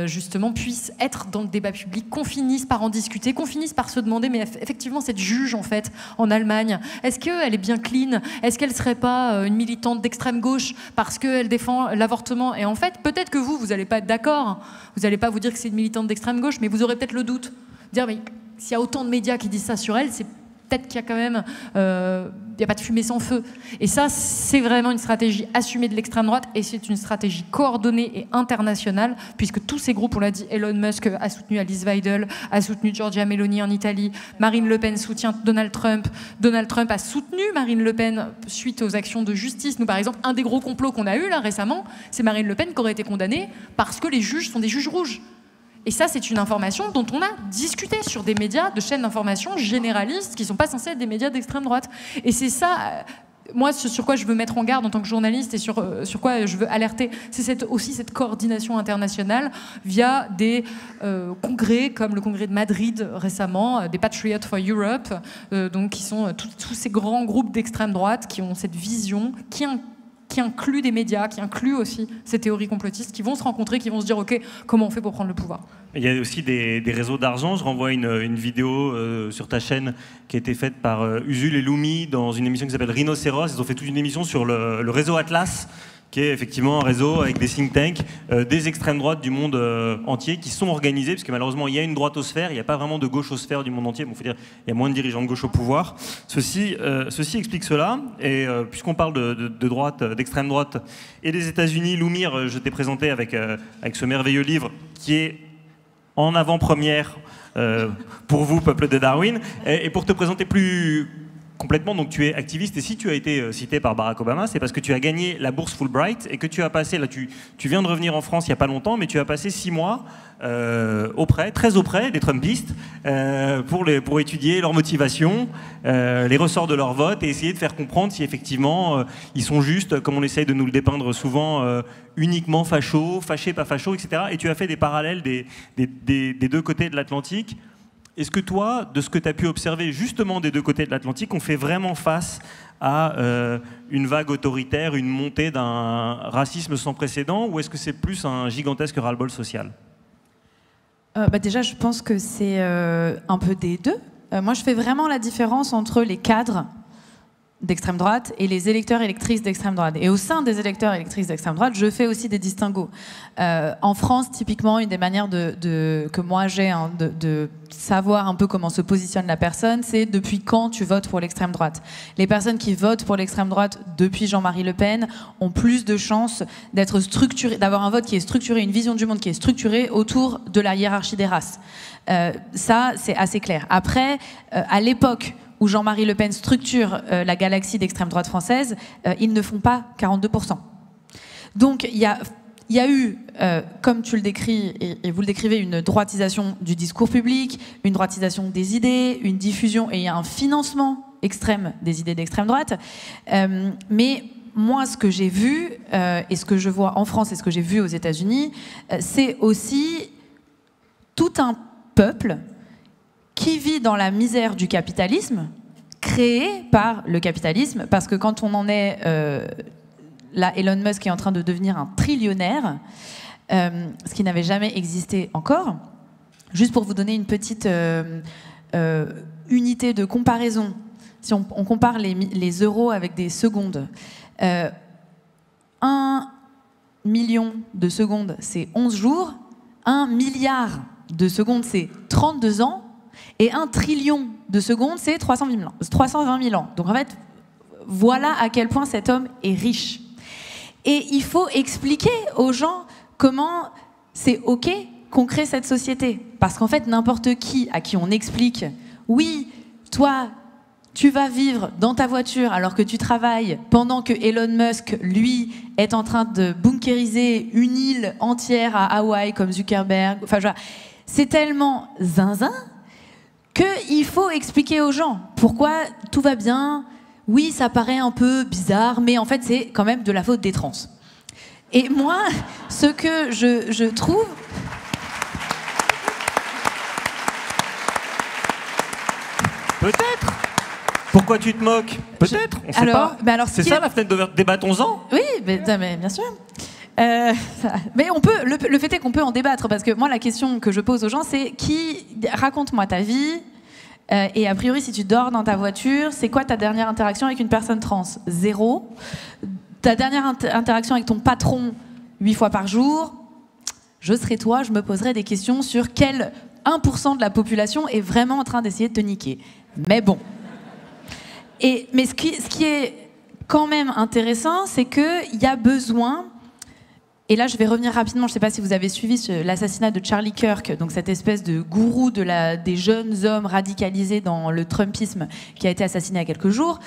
justement, puisse être dans le débat public, qu'on finisse par en discuter, qu'on finisse par se demander, mais effectivement, cette juge, en fait, en Allemagne, est-ce qu'elle est bien clean? Est-ce qu'elle ne serait pas une militante d'extrême gauche parce qu'elle défend l'avortement? Et en fait, peut-être que vous n'allez pas être d'accord, vous n'allez pas vous dire que c'est une militante d'extrême gauche, mais vous aurez peut-être le doute. Dire, mais s'il y a autant de médias qui disent ça sur elle, c'est peut-être qu'il y a quand même... il n'y a pas de fumée sans feu. Et ça, c'est vraiment une stratégie assumée de l'extrême droite, et c'est une stratégie coordonnée et internationale, puisque tous ces groupes, on l'a dit, Elon Musk a soutenu Alice Weidel, a soutenu Giorgia Meloni en Italie, Marine Le Pen soutient Donald Trump a soutenu Marine Le Pen suite aux actions de justice. Nous, par exemple, un des gros complots qu'on a eu là récemment, c'est Marine Le Pen qui aurait été condamnée parce que les juges sont des juges rouges. Et ça, c'est une information dont on a discuté sur des médias de chaînes d'information généralistes qui ne sont pas censés être des médias d'extrême droite. Et c'est ça, moi, sur quoi je veux mettre en garde en tant que journaliste et sur quoi je veux alerter, c'est aussi cette coordination internationale via des congrès comme le congrès de Madrid récemment, des Patriots for Europe, donc qui sont tous ces grands groupes d'extrême droite qui ont cette vision, qui inclut des médias, qui inclut aussi ces théories complotistes, qui vont se rencontrer, qui vont se dire « Ok, comment on fait pour prendre le pouvoir ?» Il y a aussi des réseaux d'argent. Je renvoie une vidéo sur ta chaîne qui a été faite par Usul et Lumi dans une émission qui s'appelle Rhinocéros. Ils ont fait toute une émission sur le réseau Atlas, qui est effectivement un réseau avec des think tanks, des extrêmes droites du monde entier qui sont organisés, parce que malheureusement il y a une droitosphère, il n'y a pas vraiment de gauchosphère du monde entier. Bon, faut dire, il y a moins de dirigeants de gauche au pouvoir. Ceci explique cela. Et puisqu'on parle de droite, d'extrême droite et des États-Unis, Loumir, je t'ai présenté avec ce merveilleux livre qui est en avant-première pour vous, peuple de Darwin, et pour te présenter plus complètement, donc tu es activiste, et si tu as été cité par Barack Obama, c'est parce que tu as gagné la bourse Fulbright et que tu as passé, là tu viens de revenir en France il n'y a pas longtemps, mais tu as passé 6 mois très auprès des Trumpistes pour étudier leur motivation, les ressorts de leur vote, et essayer de faire comprendre si effectivement ils sont juste, comme on essaye de nous le dépeindre souvent, uniquement fachos, fâchés, pas fachos, etc. Et tu as fait des parallèles des deux côtés de l'Atlantique. Est-ce que toi, de ce que tu as pu observer justement des deux côtés de l'Atlantique, on fait vraiment face à une vague autoritaire, une montée d'un racisme sans précédent, ou est-ce que c'est plus un gigantesque ras-le-bol social ? Déjà, je pense que c'est un peu des deux. Moi, je fais vraiment la différence entre les cadres d'extrême droite et les électeurs et électrices d'extrême droite. Et au sein des électeurs et électrices d'extrême droite, je fais aussi des distinguos. En France, typiquement, une des manières que moi j'ai de savoir un peu comment se positionne la personne, c'est depuis quand tu votes pour l'extrême droite. Les personnes qui votent pour l'extrême droite depuis Jean-Marie Le Pen ont plus de chances d'être structurées, d'avoir un vote qui est structuré, une vision du monde qui est structurée autour de la hiérarchie des races. Ça, c'est assez clair. Après, à l'époque où Jean-Marie Le Pen structure la galaxie d'extrême droite française, ils ne font pas 42%. Donc il y a eu, comme tu le décris et vous le décrivez, une droitisation du discours public, une droitisation des idées, une diffusion, et il y a un financement extrême des idées d'extrême droite. Mais moi, ce que j'ai vu, et ce que je vois en France et ce que j'ai vu aux États-Unis, c'est aussi tout un peuple qui vit dans la misère du capitalisme, créé par le capitalisme, parce que quand on en est... là, Elon Musk est en train de devenir un trillionnaire, ce qui n'avait jamais existé encore. Juste pour vous donner une petite unité de comparaison, si on compare les euros avec des secondes, 1 million de secondes, c'est 11 jours, 1 milliard de secondes, c'est 32 ans, et 1 trillion de secondes, c'est 320 000 ans. Donc en fait, voilà à quel point cet homme est riche. Et il faut expliquer aux gens comment c'est OK qu'on crée cette société. Parce qu'en fait, n'importe qui à qui on explique, oui, toi, tu vas vivre dans ta voiture alors que tu travailles pendant que Elon Musk, lui, est en train de bunkériser une île entière à Hawaï comme Zuckerberg. Enfin, c'est tellement zinzin qu'il faut expliquer aux gens pourquoi tout va bien. Oui, ça paraît un peu bizarre, mais en fait, c'est quand même de la faute des trans. Et moi, ce que je trouve... Peut-être. Pourquoi tu te moques? Peut-être, on ne sait pas. C'est ça la fenêtre d'ouverture. Débattons-en. Oui, mais bien sûr. Mais on peut. Le fait est qu'on peut en débattre parce que moi, la question que je pose aux gens, c'est raconte-moi ta vie. Et a priori, si tu dors dans ta voiture, c'est quoi ta dernière interaction avec une personne trans? 0. Ta dernière interaction avec ton patron 8 fois par jour. Je serais toi, je me poserais des questions sur quel 1% de la population est vraiment en train d'essayer de te niquer. Mais bon. Mais ce qui est quand même intéressant, c'est qu'il y a besoin, et là je vais revenir rapidement, je ne sais pas si vous avez suivi l'assassinat de Charlie Kirk, donc cette espèce de gourou des jeunes hommes radicalisés dans le Trumpisme qui a été assassiné il y a quelques jours.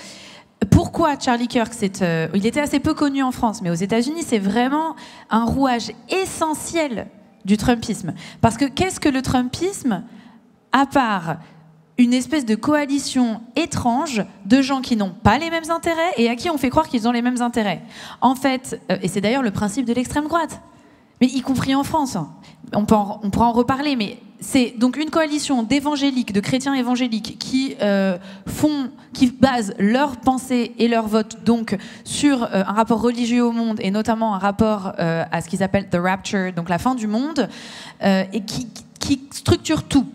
Pourquoi Charlie Kirk il était assez peu connu en France, mais aux États-Unis, c'est vraiment un rouage essentiel du Trumpisme. Parce que qu'est-ce que le Trumpisme, à part une espèce de coalition étrange de gens qui n'ont pas les mêmes intérêts et à qui on fait croire qu'ils ont les mêmes intérêts. En fait, et c'est d'ailleurs le principe de l'extrême droite, mais y compris en France, on pourra en reparler, mais c'est donc une coalition d'évangéliques, de chrétiens évangéliques qui basent leur pensée et leur vote donc sur un rapport religieux au monde et notamment un rapport à ce qu'ils appellent the rapture, donc la fin du monde, et qui structure tout.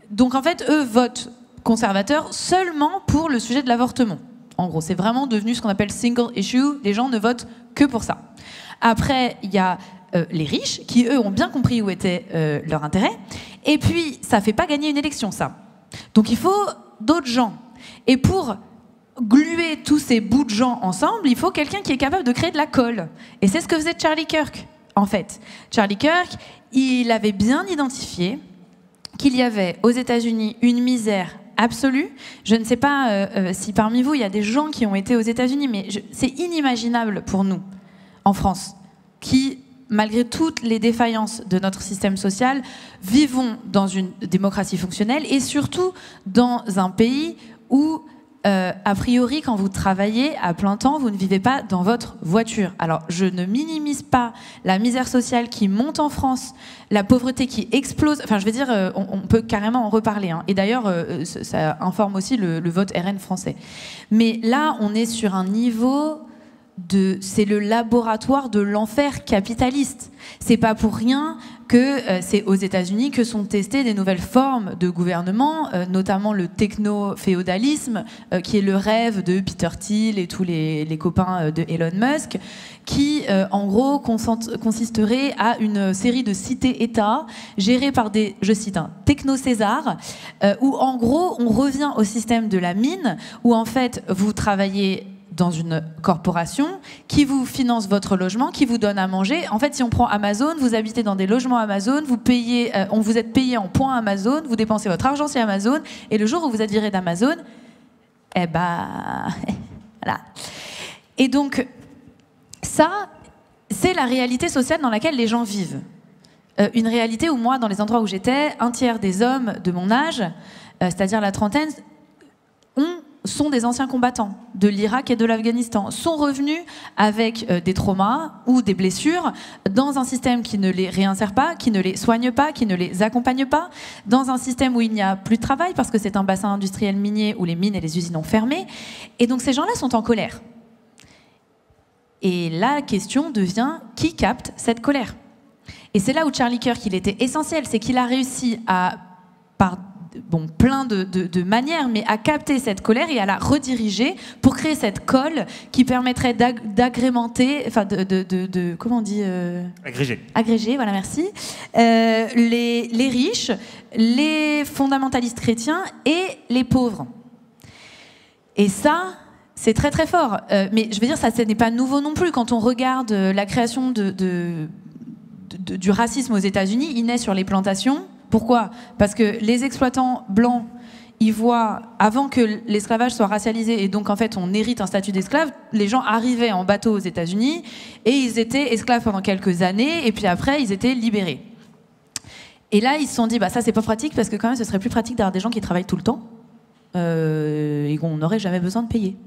Donc en fait, eux votent conservateurs seulement pour le sujet de l'avortement. En gros, c'est vraiment devenu ce qu'on appelle single issue. Les gens ne votent que pour ça. Après, il y a les riches qui, eux, ont bien compris où était leur intérêt. Et puis, ça ne fait pas gagner une élection, ça. Donc il faut d'autres gens. Et pour gluer tous ces bouts de gens ensemble, il faut quelqu'un qui est capable de créer de la colle. Et c'est ce que faisait Charlie Kirk, en fait. Charlie Kirk, il avait bien identifié qu'il y avait aux États-Unis une misère absolue. Je ne sais pas si parmi vous, il y a des gens qui ont été aux États-Unis, mais c'est inimaginable pour nous, en France, qui, malgré toutes les défaillances de notre système social, vivons dans une démocratie fonctionnelle et surtout dans un pays où, a priori, quand vous travaillez à plein temps, vous ne vivez pas dans votre voiture. Alors, je ne minimise pas la misère sociale qui monte en France, la pauvreté qui explose. Enfin, je veux dire, on peut carrément en reparler. Hein. Et d'ailleurs, ça informe aussi le vote RN français. Mais là, on est sur un niveau c'est le laboratoire de l'enfer capitaliste. C'est pas pour rien que c'est aux États-Unis que sont testées des nouvelles formes de gouvernement, notamment le techno-féodalisme, qui est le rêve de Peter Thiel et tous les copains de Elon Musk, qui, en gros, consisterait à une série de cités-États gérées par des, je cite, techno-césars, où, en gros, on revient au système de la mine, où, en fait, vous travaillez dans une corporation qui vous finance votre logement, qui vous donne à manger. En fait, si on prend Amazon, vous habitez dans des logements Amazon, vous êtes payé en points Amazon, vous dépensez votre argent chez Amazon, et le jour où vous êtes viré d'Amazon, voilà. Et donc, ça, c'est la réalité sociale dans laquelle les gens vivent. Une réalité où moi, dans les endroits où j'étais, un tiers des hommes de mon âge, c'est-à-dire la trentaine, sont des anciens combattants de l'Irak et de l'Afghanistan, sont revenus avec des traumas ou des blessures dans un système qui ne les réinsère pas, qui ne les soigne pas, qui ne les accompagne pas, dans un système où il n'y a plus de travail parce que c'est un bassin industriel minier où les mines et les usines ont fermé. Et donc ces gens-là sont en colère. Et la question devient, qui capte cette colère? Et c'est là où Charlie Kirk, il était essentiel, c'est qu'il a réussi à, par plein de manières, mais à capter cette colère et à la rediriger pour créer cette colle qui permettrait d'agrémenter, enfin comment on dit Agréger, voilà, merci. Les riches, les fondamentalistes chrétiens et les pauvres. Et ça, C'est très très fort. Mais je veux dire, ça, ce n'est pas nouveau non plus. Quand on regarde la création du racisme aux États-Unis, il naît sur les plantations. Pourquoi ? Parce que les exploitants blancs, ils voient, avant que l'esclavage soit racialisé, et donc en fait on hérite un statut d'esclave, les gens arrivaient en bateau aux États-Unis et ils étaient esclaves pendant quelques années, et puis après ils étaient libérés. Et là ils se sont dit, bah ça c'est pas pratique, parce que quand même ce serait plus pratique d'avoir des gens qui travaillent tout le temps et qu'on n'aurait jamais besoin de payer.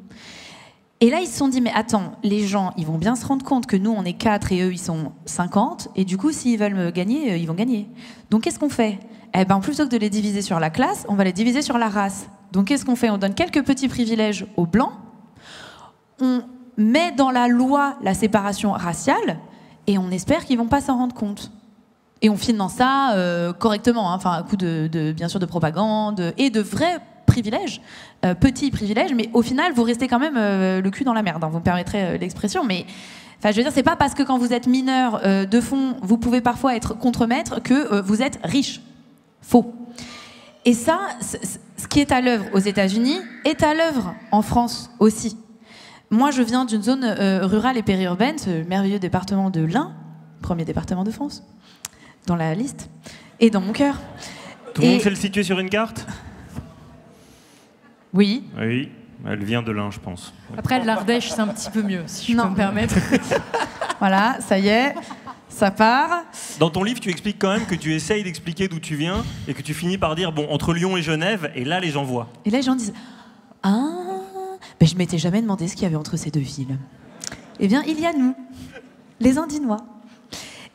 Et là ils se sont dit, mais attends, les gens ils vont bien se rendre compte que nous on est 4 et eux ils sont 50, et du coup s'ils veulent gagner, ils vont gagner. Donc qu'est-ce qu'on fait ? Eh ben, plutôt que de les diviser sur la classe, on va les diviser sur la race. Donc qu'est-ce qu'on fait ? On donne quelques petits privilèges aux blancs, on met dans la loi la séparation raciale, et on espère qu'ils vont pas s'en rendre compte. Et on finance ça correctement, hein, enfin à coup bien sûr de propagande et de vrais privilèges, petits privilèges, mais au final vous restez quand même le cul dans la merde, hein, vous me permettrez l'expression, mais enfin, je veux dire, c'est pas parce que quand vous êtes mineur de fond, vous pouvez parfois être contremaître que vous êtes riche. Faux. Et ça, ce qui est à l'œuvre aux États-Unis est à l'œuvre en France aussi. Moi, je viens d'une zone rurale et périurbaine, ce merveilleux département de l'Ain, premier département de France, dans la liste, et dans mon cœur. Tout le monde sait le situer sur une carte ? Oui. Oui, elle vient de l'Ain, je pense. Après, l'Ardèche, c'est un petit peu mieux, si je peux me permettre. Voilà, ça y est. Ça part. Dans ton livre, tu expliques quand même que tu essayes d'expliquer d'où tu viens et que tu finis par dire, bon, entre Lyon et Genève, et là, les gens voient. Et là, les gens disent, ah, ben, je m'étais jamais demandé ce qu'il y avait entre ces deux villes. Eh bien, il y a nous, les Andinois.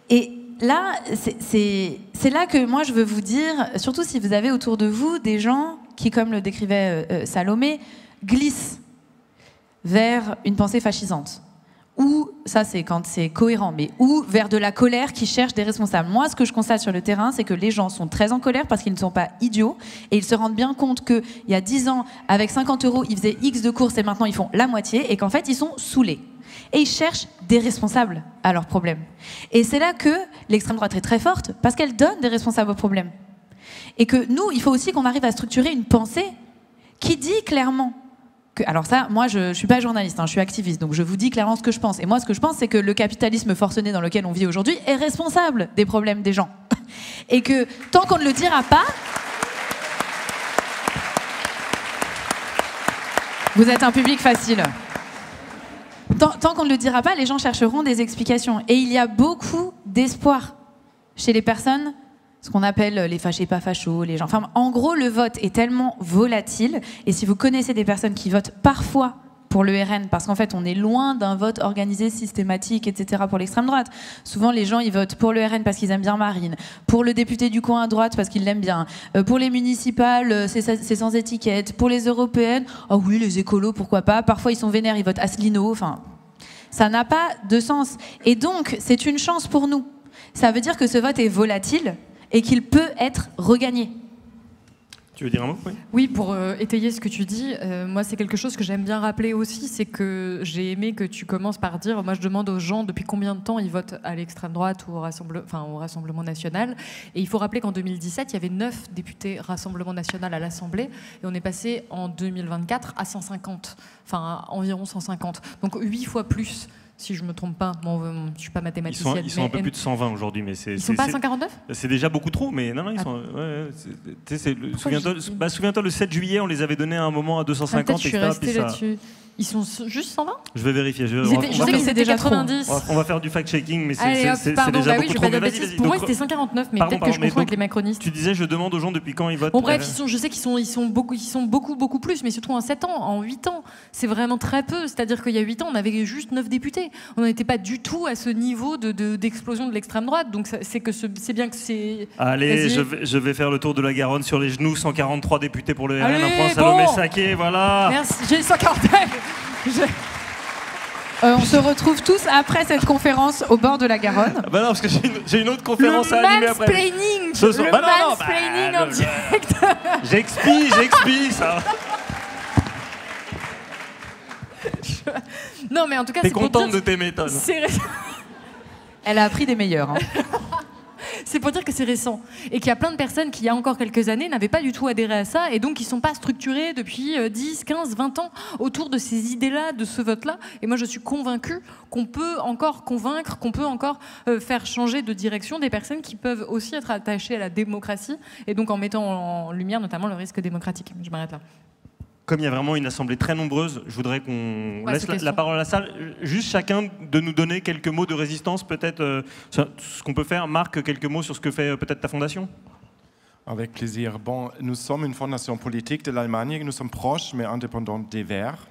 Et là, c'est là que moi, je veux vous dire, surtout si vous avez autour de vous des gens qui, comme le décrivait Salomé, glissent vers une pensée fascisante. Ou, ça c'est quand c'est cohérent, mais ou vers de la colère qui cherche des responsables. Moi, ce que je constate sur le terrain, c'est que les gens sont très en colère parce qu'ils ne sont pas idiots et ils se rendent bien compte qu'il y a 10 ans, avec 50 €, ils faisaient X de courses et maintenant ils font la moitié et qu'en fait, ils sont saoulés. Et ils cherchent des responsables à leurs problèmes. Et c'est là que l'extrême droite est très forte parce qu'elle donne des responsables aux problèmes. Et que nous, il faut aussi qu'on arrive à structurer une pensée qui dit clairement alors ça, moi je suis pas journaliste, hein, je suis activiste, donc je vous dis clairement ce que je pense. Et moi ce que je pense, c'est que le capitalisme forcené dans lequel on vit aujourd'hui est responsable des problèmes des gens. Et que tant qu'on ne le dira pas... Vous êtes un public facile. Tant qu'on ne le dira pas, les gens chercheront des explications. Et il y a beaucoup d'espoir chez les personnes, ce qu'on appelle les fâchés pas fachos, les gens. Enfin, en gros, le vote est tellement volatile. Et si vous connaissez des personnes qui votent parfois pour le RN, parce qu'en fait, on est loin d'un vote organisé, systématique, etc. pour l'extrême droite. Souvent, les gens, ils votent pour le RN parce qu'ils aiment bien Marine, pour le député du coin à droite parce qu'ils l'aiment bien, pour les municipales, c'est sans étiquette, pour les européennes, oh oui, les écolos, pourquoi pas. Parfois, ils sont vénères, ils votent Asselineau. Enfin, ça n'a pas de sens. Et donc, c'est une chance pour nous. Ça veut dire que ce vote est volatile et qu'il peut être regagné. Tu veux dire un mot ? Oui. Oui, pour étayer ce que tu dis, moi c'est quelque chose que j'aime bien rappeler aussi, c'est que j'ai aimé que tu commences par dire, moi je demande aux gens depuis combien de temps ils votent à l'extrême droite ou au Rassemblement National, et il faut rappeler qu'en 2017, il y avait 9 députés Rassemblement National à l'Assemblée, et on est passé en 2024 à 150, enfin environ 150, donc 8 fois plus. Si je ne me trompe pas, bon, je ne suis pas mathématicienne. Ils sont un peu plus de 120 aujourd'hui, mais c'est. Ils sont pas à 149 ? C'est déjà beaucoup trop, mais non, ils sont. Souviens-toi, le 7 juillet, on les avait donnés à un moment à 250. Peut-être je suis restée là-dessus. Ils sont juste 120 ? Je vais vérifier. Je sais que c'était 90. On va faire du fact-checking, mais c'est pardon, déjà bah oui, beaucoup trop. Vas-y. Pour moi, c'était 149, mais peut-être que je confonds avec les macronistes. Tu disais, je demande aux gens depuis quand ils votent. Bon, bref, je sais qu'ils sont beaucoup plus, mais surtout en 7 ans, en 8 ans. C'est vraiment très peu. C'est-à-dire qu'il y a 8 ans, on avait juste 9 députés. On n'était pas du tout à ce niveau d'explosion de l'extrême droite. Donc c'est bien que c'est... Allez, je vais faire le tour de la Garonne sur les genoux. 143 députés pour le RN. Allez, un point Salomé Saké, voilà. Merci, j'ai 140. On se retrouve tous après cette conférence au bord de la Garonne. Bah non, parce que j'ai une autre conférence à animer après. Le mansplaining en direct. J'expie ça. Non, mais en tout cas, t'es contente de tes méthodes. Elle a appris des meilleurs. Hein. C'est pour dire que c'est récent. Et qu'il y a plein de personnes qui, il y a encore quelques années, n'avaient pas du tout adhéré à ça et donc qui ne sont pas structurées depuis 10, 15, 20 ans autour de ces idées-là, de ce vote-là. Et moi, je suis convaincue qu'on peut encore convaincre, qu'on peut encore faire changer de direction des personnes qui peuvent aussi être attachées à la démocratie et donc en mettant en lumière notamment le risque démocratique. Je m'arrête là. Comme il y a vraiment une assemblée très nombreuse, je voudrais qu'on laisse la parole à la salle. Juste chacun de nous donner quelques mots de résistance, peut-être, ce qu'on peut faire. Marc, quelques mots sur ce que fait peut-être ta fondation ? Avec plaisir. Bon, nous sommes une fondation politique de l'Allemagne, nous sommes proches mais indépendants des Verts.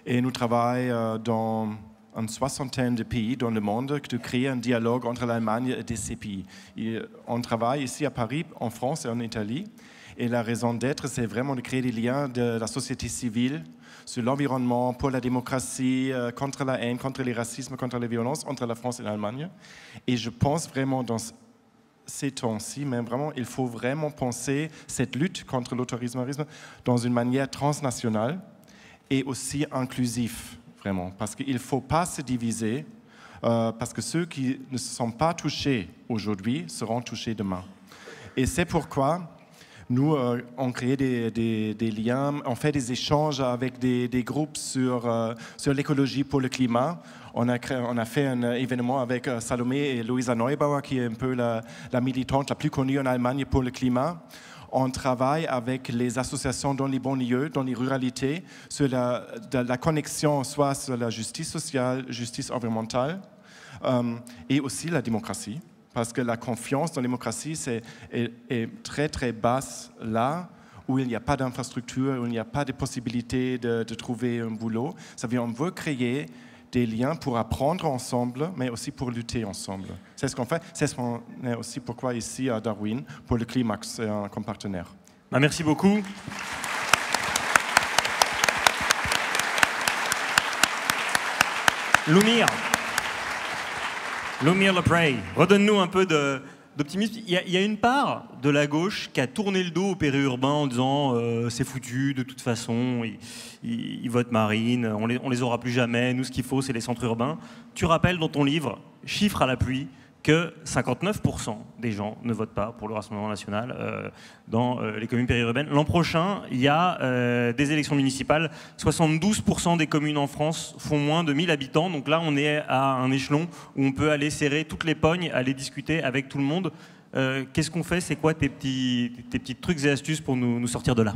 Et nous travaillons dans une soixantaine de pays dans le monde pour créer un dialogue entre l'Allemagne et ces pays. On travaille ici à Paris, en France et en Italie. Et la raison d'être, c'est vraiment de créer des liens de la société civile sur l'environnement, pour la démocratie, contre la haine, contre les racismes, contre les violences, entre la France et l'Allemagne. Et je pense vraiment dans ces temps-ci, mais vraiment, il faut vraiment penser cette lutte contre l'autoritarisme dans une manière transnationale et aussi inclusive, vraiment. Parce qu'il ne faut pas se diviser, parce que ceux qui ne se sont pas touchés aujourd'hui seront touchés demain. Et c'est pourquoi nous, on crée des liens, on fait des échanges avec des groupes sur l'écologie pour le climat. On a fait un événement avec Salomé et Luisa Neubauer, qui est un peu la militante la plus connue en Allemagne pour le climat. On travaille avec les associations dans les banlieues, dans les ruralités, sur la connexion soit sur la justice sociale, justice environnementale et aussi la démocratie. Parce que la confiance dans la démocratie est très très basse là où il n'y a pas d'infrastructure, où il n'y a pas de possibilité de trouver un boulot. Ça veut dire qu'on veut créer des liens pour apprendre ensemble, mais aussi pour lutter ensemble. C'est ce qu'on fait. C'est ce qu'on est aussi pourquoi ici à Darwin, pour le Climax comme partenaire. Merci beaucoup. Lumir Lepray, redonne-nous un peu d'optimisme. Il y a une part de la gauche qui a tourné le dos au périurbain en disant c'est foutu, de toute façon, ils votent Marine, on les aura plus jamais, nous ce qu'il faut c'est les centres urbains. Tu rappelles dans ton livre, chiffre à la pluie, que 59% des gens ne votent pas pour le Rassemblement national dans les communes périurbaines. L'an prochain, il y a des élections municipales. 72% des communes en France font moins de 1000 habitants. Donc là, on est à un échelon où on peut aller serrer toutes les pognes, aller discuter avec tout le monde. Qu'est-ce qu'on fait? C'est quoi tes petits trucs et astuces pour nous sortir de là?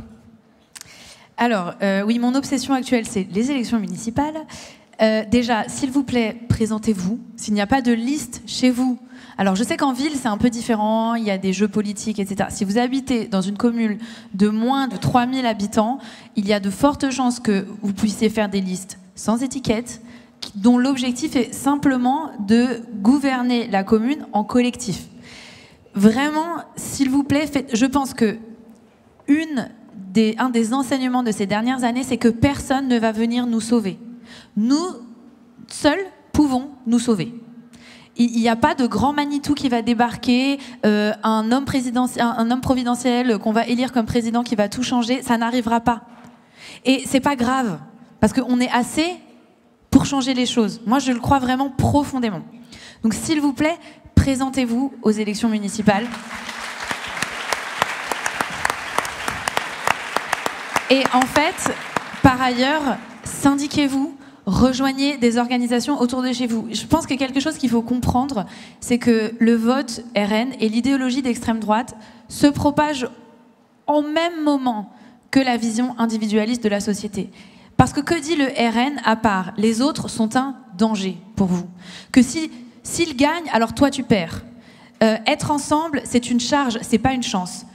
Alors, oui, mon obsession actuelle, c'est les élections municipales. Déjà, s'il vous plaît, présentez-vous. S'il n'y a pas de liste chez vous, alors je sais qu'en ville, c'est un peu différent, il y a des jeux politiques, etc. Si vous habitez dans une commune de moins de 3000 habitants, il y a de fortes chances que vous puissiez faire des listes sans étiquette, dont l'objectif est simplement de gouverner la commune en collectif. Vraiment, s'il vous plaît, je pense que un des enseignements de ces dernières années, c'est que personne ne va venir nous sauver. Nous, seuls, pouvons nous sauver. Il n'y a pas de grand Manitou qui va débarquer, un homme providentiel qu'on va élire comme président qui va tout changer. Ça n'arrivera pas. Et c'est pas grave, parce qu'on est assez pour changer les choses. Moi, je le crois vraiment profondément. Donc, s'il vous plaît, présentez-vous aux élections municipales. Et en fait, par ailleurs, syndiquez-vous. Rejoignez des organisations autour de chez vous. Je pense que quelque chose qu'il faut comprendre, c'est que le vote RN et l'idéologie d'extrême droite se propagent en même moment que la vision individualiste de la société. Parce que dit le RN à part? Les autres sont un danger pour vous. Que s'ils gagnent, alors toi tu perds. Être ensemble, c'est une charge, c'est pas une chance.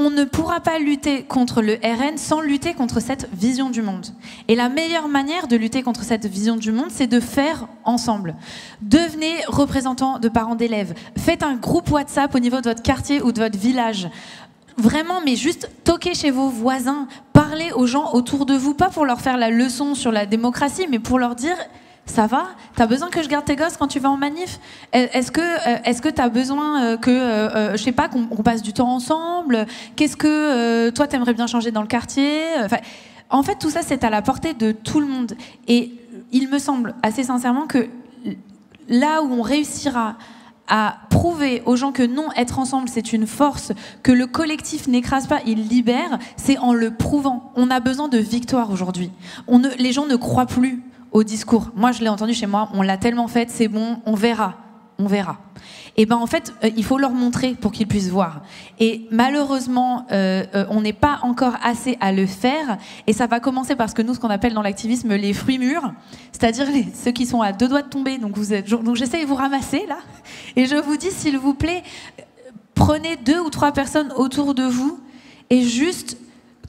On ne pourra pas lutter contre le RN sans lutter contre cette vision du monde. Et la meilleure manière de lutter contre cette vision du monde, c'est de faire ensemble. Devenez représentant de parents d'élèves. Faites un groupe WhatsApp au niveau de votre quartier ou de votre village. Vraiment, mais juste toquez chez vos voisins. Parlez aux gens autour de vous, pas pour leur faire la leçon sur la démocratie, mais pour leur dire... Ça va? T'as besoin que je garde tes gosses quand tu vas en manif? Est-ce que t'as besoin je sais pas, qu'on passe du temps ensemble? Qu'est-ce que toi t'aimerais bien changer dans le quartier? En fait, tout ça c'est à la portée de tout le monde. Et il me semble assez sincèrement que là où on réussira à prouver aux gens que non, être ensemble, c'est une force, que le collectif n'écrase pas, il libère, c'est en le prouvant. On a besoin de victoire aujourd'hui. Les gens ne croient plus au discours. Moi, je l'ai entendu chez moi, on l'a tellement fait, c'est bon, on verra. On verra. Et ben en fait, il faut leur montrer pour qu'ils puissent voir. Et malheureusement, on n'est pas encore assez à le faire. Et ça va commencer parce que nous, ce qu'on appelle dans l'activisme les fruits mûrs, c'est-à-dire ceux qui sont à 2 doigts de tomber. Donc j'essaie de vous ramasser là. Et je vous dis, s'il vous plaît, prenez 2 ou 3 personnes autour de vous et juste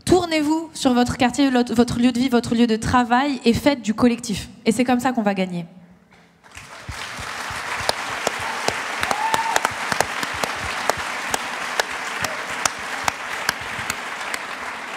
tournez-vous sur votre quartier, votre lieu de vie, votre lieu de travail et faites du collectif. Et c'est comme ça qu'on va gagner.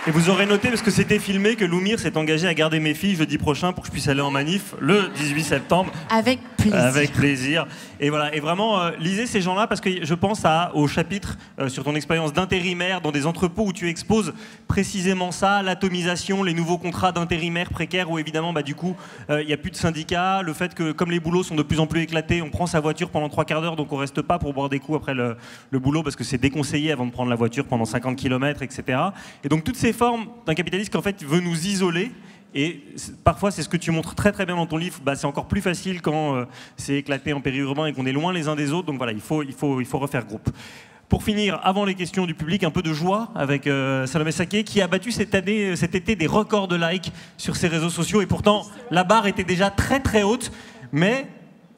Et vous aurez noté, parce que c'était filmé, que Loumir s'est engagé à garder mes filles jeudi prochain pour que je puisse aller en manif le 18 septembre. Avec plaisir. Avec plaisir. Et voilà. Et vraiment, lisez ces gens-là, parce que je pense au chapitre sur ton expérience d'intérimaire dans des entrepôts où tu exposes précisément ça, l'atomisation, les nouveaux contrats d'intérimaires précaires, où évidemment, du coup, il n'y a plus de syndicats, le fait que, comme les boulots sont de plus en plus éclatés, on prend sa voiture pendant 3/4 d'heure, donc on reste pas pour boire des coups après le boulot, parce que c'est déconseillé avant de prendre la voiture pendant 50 km, etc. Et donc, toutes ces formes d'un capitalisme qui en fait veut nous isoler, et parfois c'est ce que tu montres très très bien dans ton livre, c'est encore plus facile quand c'est éclaté en périurbain et qu'on est loin les uns des autres, donc voilà, il faut refaire groupe. Pour finir, avant les questions du public, un peu de joie avec Salomé Saké qui a battu cet été des records de likes sur ses réseaux sociaux, et pourtant la barre était déjà très très haute, mais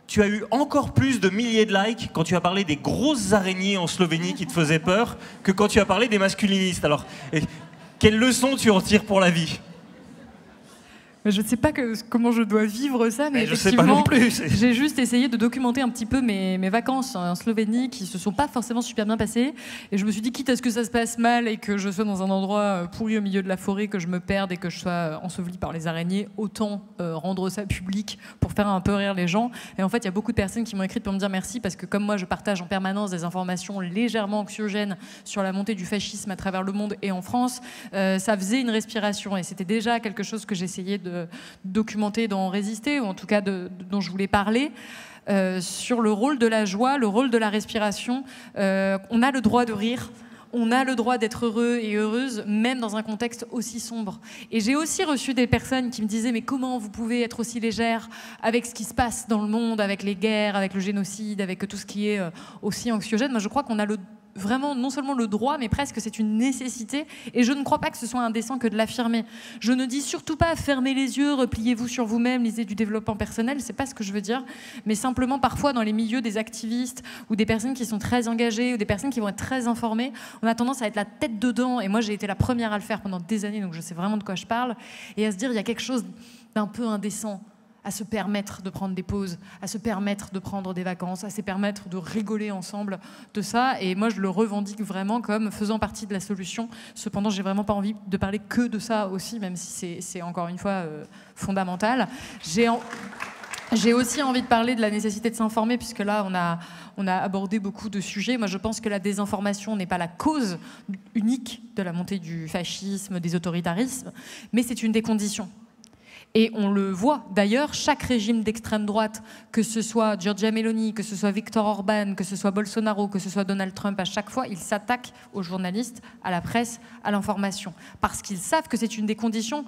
tu as eu encore plus de milliers de likes quand tu as parlé des grosses araignées en Slovénie qui te faisaient peur que quand tu as parlé des masculinistes. Alors, quelle leçon tu en tires pour la vie? Je ne sais pas comment je dois vivre ça, mais je sais pas non plus. J'ai juste essayé de documenter un petit peu mes vacances en Slovénie qui se sont pas forcément super bien passées. Et je me suis dit, quitte à ce que ça se passe mal et que je sois dans un endroit pourri au milieu de la forêt, que je me perde et que je sois ensevelie par les araignées, autant rendre ça public pour faire un peu rire les gens. Et en fait, il y a beaucoup de personnes qui m'ont écrit pour me dire merci, parce que comme moi, je partage en permanence des informations légèrement anxiogènes sur la montée du fascisme à travers le monde et en France, ça faisait une respiration. Et c'était déjà quelque chose que j'essayais de documenter dans Résister, ou en tout cas dont je voulais parler, sur le rôle de la joie, le rôle de la respiration. On a le droit de rire, on a le droit d'être heureux et heureuse, même dans un contexte aussi sombre. Et j'ai aussi reçu des personnes qui me disaient, mais comment vous pouvez être aussi légère avec ce qui se passe dans le monde, avec les guerres, avec le génocide, avec tout ce qui est aussi anxiogène. Moi, je crois qu'on a vraiment non seulement le droit, mais presque c'est une nécessité, et je ne crois pas que ce soit indécent que de l'affirmer. Je ne dis surtout pas fermez les yeux, repliez-vous sur vous-même, lisez du développement personnel, c'est pas ce que je veux dire, mais simplement parfois dans les milieux des activistes ou des personnes qui sont très engagées ou des personnes qui vont être très informées, on a tendance à être la tête dedans, et moi j'ai été la première à le faire pendant des années, donc je sais vraiment de quoi je parle, et à se dire il y a quelque chose d'un peu indécent à se permettre de prendre des pauses, à se permettre de prendre des vacances, à se permettre de rigoler ensemble de ça. Et moi, je le revendique vraiment comme faisant partie de la solution. Cependant, j'ai vraiment pas envie de parler que de ça aussi, même si c'est encore une fois fondamental. J'ai aussi envie de parler de la nécessité de s'informer, puisque là, on a abordé beaucoup de sujets. Moi, je pense que la désinformation n'est pas la cause unique de la montée du fascisme, des autoritarismes, mais c'est une des conditions. Et on le voit d'ailleurs, chaque régime d'extrême droite, que ce soit Giorgia Meloni, que ce soit Viktor Orban, que ce soit Bolsonaro, que ce soit Donald Trump, à chaque fois, ils s'attaquent aux journalistes, à la presse, à l'information. Parce qu'ils savent que c'est une des conditions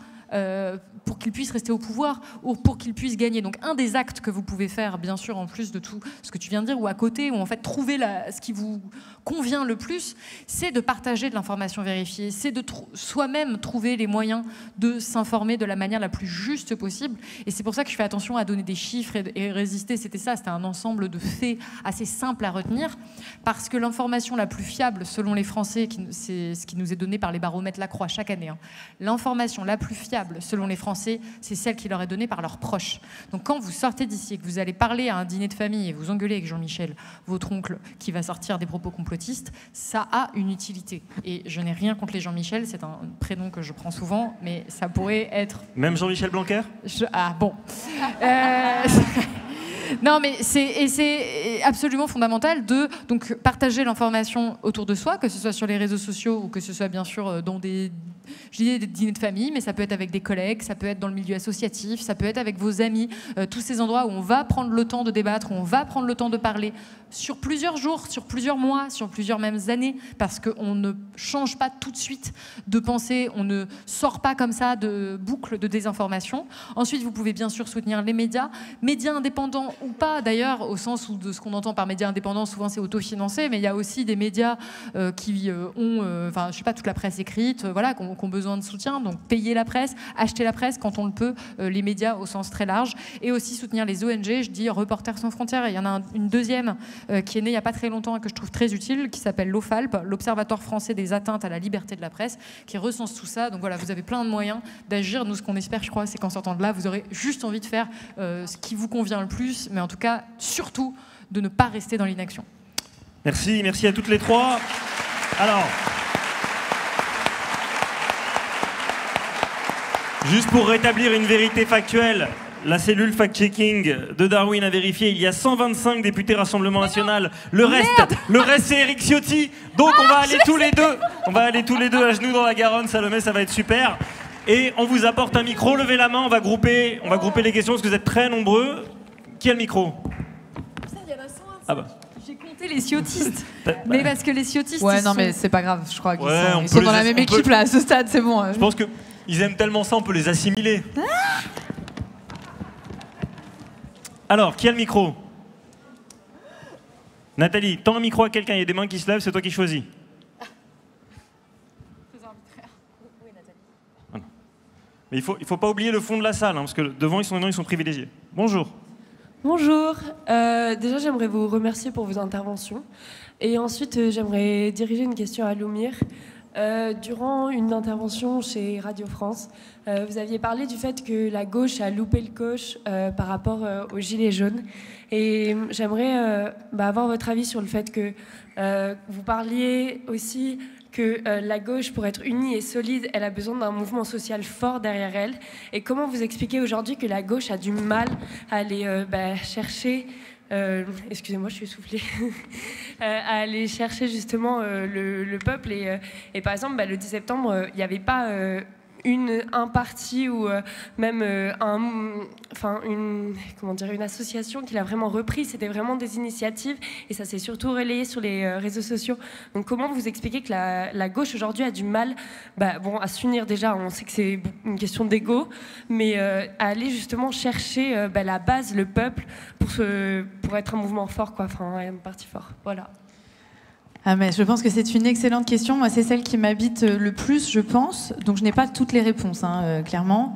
pour qu'ils puissent rester au pouvoir ou pour qu'ils puissent gagner. Donc un des actes que vous pouvez faire, bien sûr, en plus de tout ce que tu viens de dire, ou à côté, ou en fait trouver ce qui vous convient le plus, c'est de partager de l'information vérifiée, c'est de soi-même trouver les moyens de s'informer de la manière la plus juste possible. Et c'est pour ça que je fais attention à donner des chiffres et Résister, c'était un ensemble de faits assez simples à retenir, parce que l'information la plus fiable, selon les Français, c'est ce qui nous est donné par les baromètres Lacroix chaque année, l'information la plus fiable, selon les Français, c'est celle qui leur est donnée par leurs proches. Donc quand vous sortez d'ici et que vous allez parler à un dîner de famille et vous engueuler avec Jean-Michel, votre oncle, qui va sortir des propos complotistes, ça a une utilité. Et je n'ai rien contre les Jean-Michel, c'est un prénom que je prends souvent, mais ça pourrait être... Même Jean-Michel Blanquer ? Ah bon. Non, mais c'est absolument fondamental de donc partager l'information autour de soi, que ce soit sur les réseaux sociaux ou que ce soit bien sûr dans des je disais des dîners de famille, mais ça peut être avec des collègues, ça peut être dans le milieu associatif, ça peut être avec vos amis, tous ces endroits où on va prendre le temps de débattre, où on va prendre le temps de parler sur plusieurs jours, sur plusieurs mois, sur plusieurs mêmes années, parce qu'on ne change pas tout de suite de pensée, on ne sort pas comme ça de boucles de désinformation. Ensuite, vous pouvez bien sûr soutenir les médias indépendants ou pas d'ailleurs, au sens où de ce qu'on entend par médias indépendants, souvent c'est autofinancé, mais il y a aussi des médias qui ont, je sais pas, toute la presse écrite, voilà, qui ont besoin de soutien, donc payer la presse, acheter la presse quand on le peut, les médias au sens très large, et aussi soutenir les ONG, je dis Reporters sans frontières, et il y en a une deuxième qui est née il n'y a pas très longtemps et que je trouve très utile, qui s'appelle l'OFALP, l'Observatoire français des atteintes à la liberté de la presse, qui recense tout ça, donc voilà, vous avez plein de moyens d'agir. Nous, ce qu'on espère, je crois, c'est qu'en sortant de là, vous aurez juste envie de faire ce qui vous convient le plus, mais en tout cas, surtout, de ne pas rester dans l'inaction. Merci à toutes les trois. Alors, juste pour rétablir une vérité factuelle, la cellule fact-checking de Darwin a vérifié, il y a 125 députés Rassemblement National. Le reste c'est Éric Ciotti. Donc on va aller tous les deux à genoux dans la Garonne, Salomé, ça va être super. Et on vous apporte un micro, levez la main, on va grouper les questions parce que vous êtes très nombreux. Qui a le micro? Il y en a 125. Ah bah. J'ai compté les ciotistes. Mais parce que les ciotistes. Ouais, non, mais c'est pas grave, je crois qu'ils Ouais, sont dans la même équipe là, à ce stade, c'est bon. Je pense qu'ils aiment tellement ça, on peut les assimiler. Alors, qui a le micro? Nathalie, tends un micro à quelqu'un, il y a des mains qui se lèvent, c'est toi qui choisis. Voilà. Mais il faut pas oublier le fond de la salle, hein, parce que devant, ils sont privilégiés. Bonjour. Bonjour. Déjà, j'aimerais vous remercier pour vos interventions. Et ensuite, j'aimerais diriger une question à Loumir. Durant une intervention chez Radio France, vous aviez parlé du fait que la gauche a loupé le coche par rapport aux Gilets jaunes. Et j'aimerais avoir votre avis sur le fait que vous parliez aussi que la gauche, pour être unie et solide, elle a besoin d'un mouvement social fort derrière elle. Et comment vous expliquez aujourd'hui que la gauche a du mal à aller chercher... excusez-moi, je suis essoufflée, à aller chercher justement le peuple. Et par exemple, le 10 septembre, il n'y avait pas un parti ou même une association qui l'a vraiment repris. C'était vraiment des initiatives et ça s'est surtout relayé sur les réseaux sociaux. Donc comment vous expliquez que la gauche aujourd'hui a du mal à s'unir déjà, on sait que c'est une question d'ego, mais à aller justement chercher la base, le peuple, pour être un mouvement fort, un parti fort. Voilà. Ah mais je pense que c'est une excellente question. Moi, c'est celle qui m'habite le plus, je pense. Donc, je n'ai pas toutes les réponses, clairement.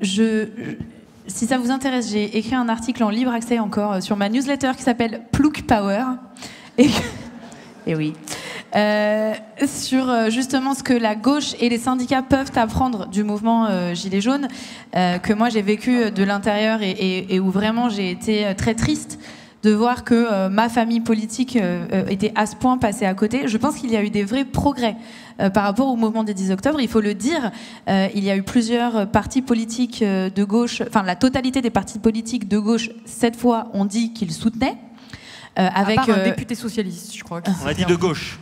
Si ça vous intéresse, j'ai écrit un article en libre accès encore sur ma newsletter qui s'appelle Plouc Power. Et oui. Sur justement ce que la gauche et les syndicats peuvent apprendre du mouvement Gilets jaunes, que moi j'ai vécu de l'intérieur et où vraiment j'ai été très triste de voir que ma famille politique était à ce point passée à côté. Je pense qu'il y a eu des vrais progrès par rapport au mouvement des 10 octobre. Il faut le dire, il y a eu plusieurs partis politiques de gauche, enfin la totalité des partis politiques de gauche, cette fois, ont dit qu'ils soutenaient. Avec à part un député socialiste, je crois. On a dit de gauche.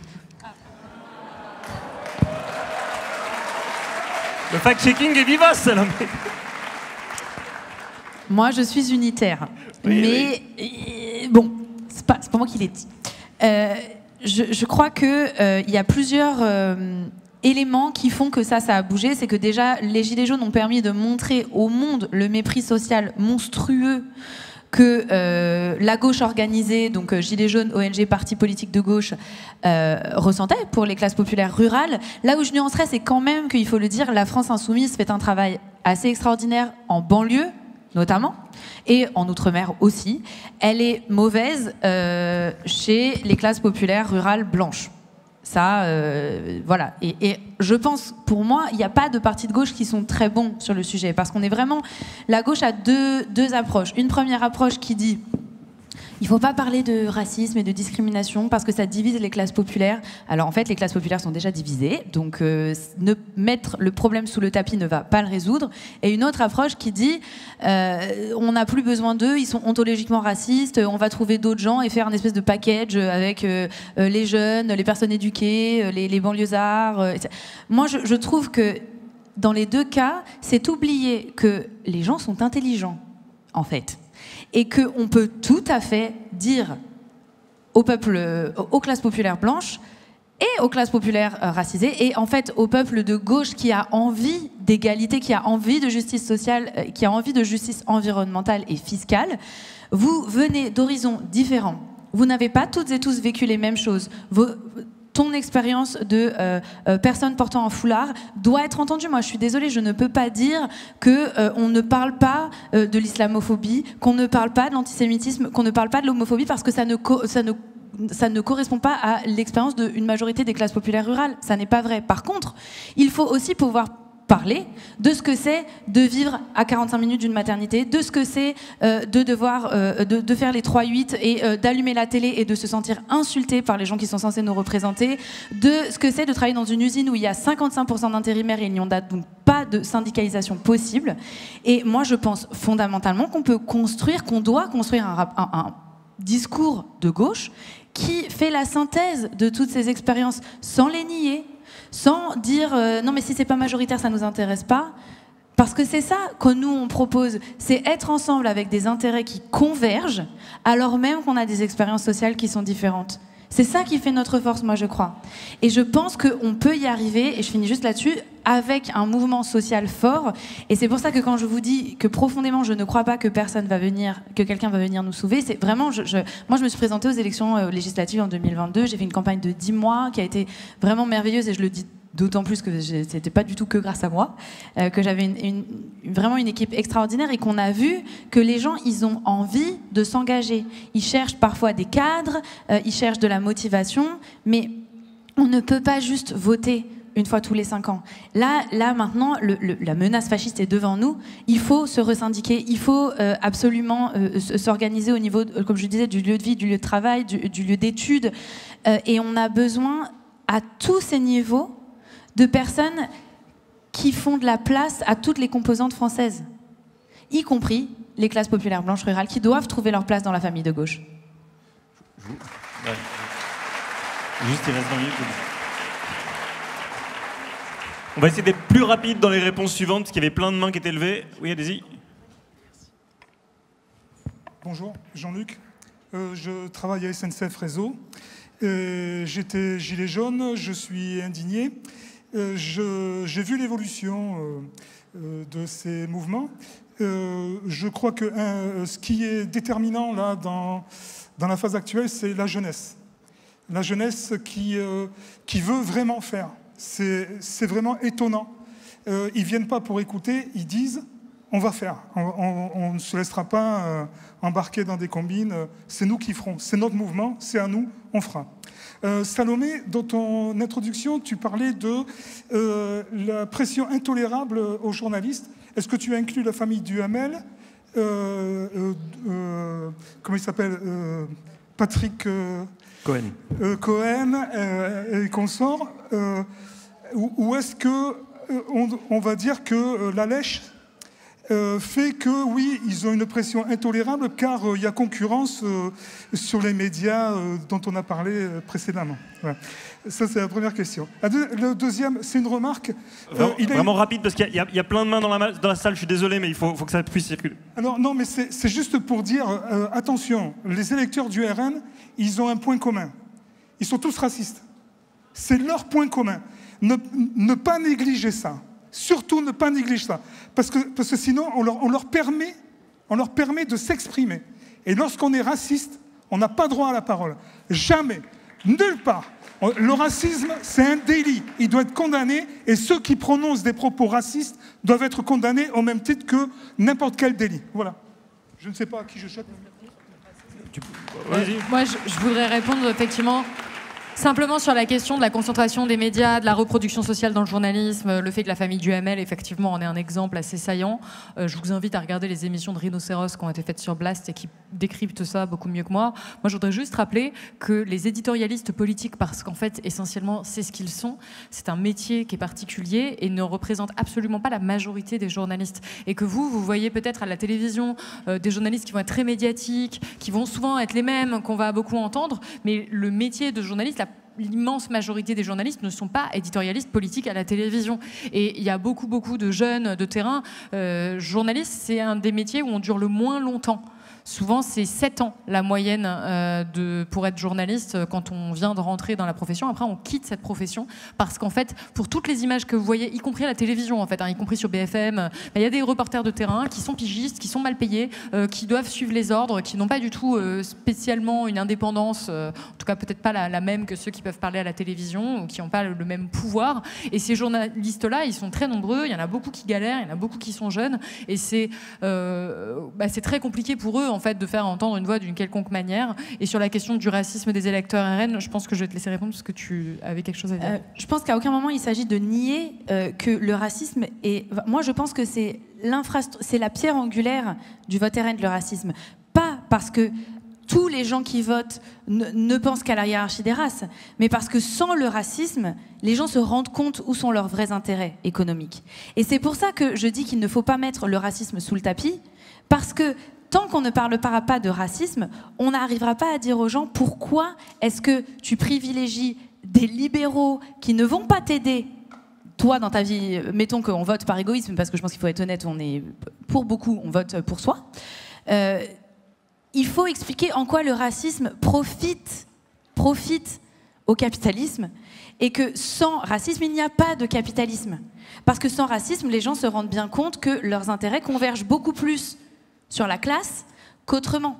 Le fact-checking est vivace, là. Moi, je suis unitaire. Oui, mais bon, c'est pas moi qui l'ai dit. Je crois qu'il y a plusieurs éléments qui font que ça a bougé. C'est que déjà, les Gilets jaunes ont permis de montrer au monde le mépris social monstrueux que la gauche organisée, donc Gilets jaunes, ONG, partis politiques de gauche, ressentait pour les classes populaires rurales. Là où je nuancerais, c'est quand même qu'il faut le dire, la France insoumise fait un travail assez extraordinaire en banlieue, notamment, et en Outre-mer aussi. Elle est mauvaise chez les classes populaires rurales blanches. Ça, voilà. Et je pense, pour moi, il n'y a pas de partis de gauche qui sont très bons sur le sujet, parce qu'on est vraiment... La gauche a deux approches. Une première approche qui dit il ne faut pas parler de racisme et de discrimination parce que ça divise les classes populaires. Alors en fait, les classes populaires sont déjà divisées, donc ne mettre le problème sous le tapis ne va pas le résoudre. Et une autre approche qui dit on n'a plus besoin d'eux, ils sont ontologiquement racistes, on va trouver d'autres gens et faire un espèce de package avec les jeunes, les personnes éduquées, les banlieusards. Moi, je trouve que dans les deux cas, c'est oublier que les gens sont intelligents, en fait. Et qu'on peut tout à fait dire au peuple, aux classes populaires blanches et aux classes populaires racisées, et en fait au peuple de gauche qui a envie d'égalité, qui a envie de justice sociale, qui a envie de justice environnementale et fiscale. Vous venez d'horizons différents. Vous n'avez pas toutes et tous vécu les mêmes choses. Ton expérience de personne portant un foulard doit être entendue. Moi, je suis désolée, je ne peux pas dire qu'on ne parle pas de l'islamophobie, qu'on ne parle pas de l'antisémitisme, qu'on ne parle pas de l'homophobie, parce que ça ne correspond pas à l'expérience d'une majorité des classes populaires rurales. Ça n'est pas vrai. Par contre, il faut aussi pouvoir parler de ce que c'est de vivre à 45 minutes d'une maternité, de ce que c'est de devoir de faire les 3-8 et d'allumer la télé et de se sentir insulté par les gens qui sont censés nous représenter, de ce que c'est de travailler dans une usine où il y a 55% d'intérimaires et il n'y a donc pas de syndicalisation possible. Et moi, je pense fondamentalement qu'on peut construire, qu'on doit construire un discours de gauche qui fait la synthèse de toutes ces expériences sans les nier, sans dire non mais si c'est pas majoritaire ça nous intéresse pas, parce que c'est ça que nous on propose, c'est être ensemble avec des intérêts qui convergent alors même qu'on a des expériences sociales qui sont différentes. C'est ça qui fait notre force, moi je crois. Et je pense qu'on peut y arriver, et je finis juste là-dessus, avec un mouvement social fort. Et c'est pour ça que quand je vous dis que profondément je ne crois pas que quelqu'un va venir nous sauver, c'est vraiment, moi je me suis présentée aux élections législatives en 2022, j'ai fait une campagne de 10 mois qui a été vraiment merveilleuse, et je le dis d'autant plus que c'était pas du tout que grâce à moi, que j'avais vraiment une équipe extraordinaire, et qu'on a vu que les gens, ils ont envie de s'engager. Ils cherchent parfois des cadres, ils cherchent de la motivation, mais on ne peut pas juste voter une fois tous les 5 ans. Là maintenant, la menace fasciste est devant nous. Il faut se resyndiquer, il faut absolument s'organiser au niveau, comme je disais, du lieu de vie, du lieu de travail, du lieu d'études. Et on a besoin, à tous ces niveaux, de personnes qui font de la place à toutes les composantes françaises, y compris les classes populaires blanches rurales, qui doivent trouver leur place dans la famille de gauche. Ouais. Juste, il reste 20 minutes. On va essayer d'être plus rapide dans les réponses suivantes, parce qu'il y avait plein de mains qui étaient levées. Oui, allez-y. Bonjour, Jean-Luc. Je travaille à SNCF Réseau. J'étais gilet jaune, je suis indigné. J'ai vu l'évolution de ces mouvements. Je crois que ce qui est déterminant là, dans la phase actuelle, c'est la jeunesse. La jeunesse qui veut vraiment faire. C'est vraiment étonnant. Ils ne viennent pas pour écouter, ils disent on va faire. On ne se laissera pas embarquer dans des combines. C'est nous qui ferons. C'est notre mouvement, c'est à nous, on fera. Salomé, dans ton introduction, tu parlais de la pression intolérable aux journalistes. Est-ce que tu as inclus la famille Duhamel, comment il s'appelle, Patrick Cohen et consorts, ou est-ce que on va dire que la lèche fait que, oui, ils ont une pression intolérable car il y a concurrence sur les médias dont on a parlé précédemment. Voilà. Ça, c'est la première question. Le deuxième, c'est une remarque. Vraiment rapide, parce qu'il y a plein de mains dans la salle, je suis désolé, mais il faut que ça puisse circuler. Alors, non, mais c'est juste pour dire, attention, les électeurs du RN, ils ont un point commun. Ils sont tous racistes. C'est leur point commun. Ne pas négliger ça. Surtout ne pas négliger ça. Parce que sinon, on leur permet de s'exprimer. Et lorsqu'on est raciste, on n'a pas droit à la parole. Jamais. Nulle part. Le racisme, c'est un délit. Il doit être condamné. Et ceux qui prononcent des propos racistes doivent être condamnés au même titre que n'importe quel délit. Voilà. Je ne sais pas à qui je jette. Moi, je voudrais répondre effectivement. Simplement sur la question de la concentration des médias, de la reproduction sociale dans le journalisme, le fait que la famille Duhamel, effectivement, en est un exemple assez saillant. Je vous invite à regarder les émissions de Rhinocéros qui ont été faites sur Blast et qui décryptent ça beaucoup mieux que moi. Moi, je voudrais juste rappeler que les éditorialistes politiques, parce qu'en fait, essentiellement, c'est ce qu'ils sont, c'est un métier qui est particulier et ne représente absolument pas la majorité des journalistes. Et que vous voyez peut-être à la télévision des journalistes qui vont être très médiatiques, qui vont souvent être les mêmes, qu'on va beaucoup entendre, mais le métier de journaliste, l'immense majorité des journalistes ne sont pas éditorialistes politiques à la télévision. Et il y a beaucoup de jeunes de terrain. Journalistes, c'est un des métiers où on dure le moins longtemps. Souvent, c'est 7 ans la moyenne pour être journaliste quand on vient de rentrer dans la profession. Après, on quitte cette profession parce qu'en fait, pour toutes les images que vous voyez, y compris à la télévision, en fait, y compris sur BFM, il y a des reporters de terrain qui sont pigistes, qui sont mal payés, qui doivent suivre les ordres, qui n'ont pas du tout spécialement une indépendance, en tout cas peut-être pas la même que ceux qui peuvent parler à la télévision ou qui n'ont pas le même pouvoir. Et ces journalistes-là, ils sont très nombreux. Il y en a beaucoup qui galèrent, il y en a beaucoup qui sont jeunes. Et c'est très compliqué pour eux, en fait, de faire entendre une voix d'une quelconque manière. Et sur la question du racisme des électeurs RN, je pense que je vais te laisser répondre parce que tu avais quelque chose à dire. Je pense qu'à aucun moment il s'agit de nier que le racisme est... Moi, je pense que c'est la pierre angulaire du vote RN, le racisme. Pas parce que tous les gens qui votent ne pensent qu'à la hiérarchie des races, mais parce que sans le racisme, les gens se rendent compte où sont leurs vrais intérêts économiques. Et c'est pour ça que je dis qu'il ne faut pas mettre le racisme sous le tapis, parce que tant qu'on ne parlera pas de racisme, on n'arrivera pas à dire aux gens pourquoi est-ce que tu privilégies des libéraux qui ne vont pas t'aider, toi, dans ta vie. Mettons qu'on vote par égoïsme, parce que je pense qu'il faut être honnête, pour beaucoup, on vote pour soi. Il faut expliquer en quoi le racisme profite au capitalisme, et que sans racisme, il n'y a pas de capitalisme. Parce que sans racisme, les gens se rendent bien compte que leurs intérêts convergent beaucoup plus sur la classe qu'autrement.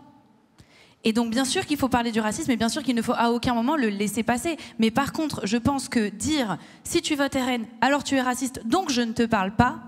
Et donc bien sûr qu'il faut parler du racisme et bien sûr qu'il ne faut à aucun moment le laisser passer. Mais par contre, je pense que dire « si tu votes RN, alors tu es raciste, donc je ne te parle pas »,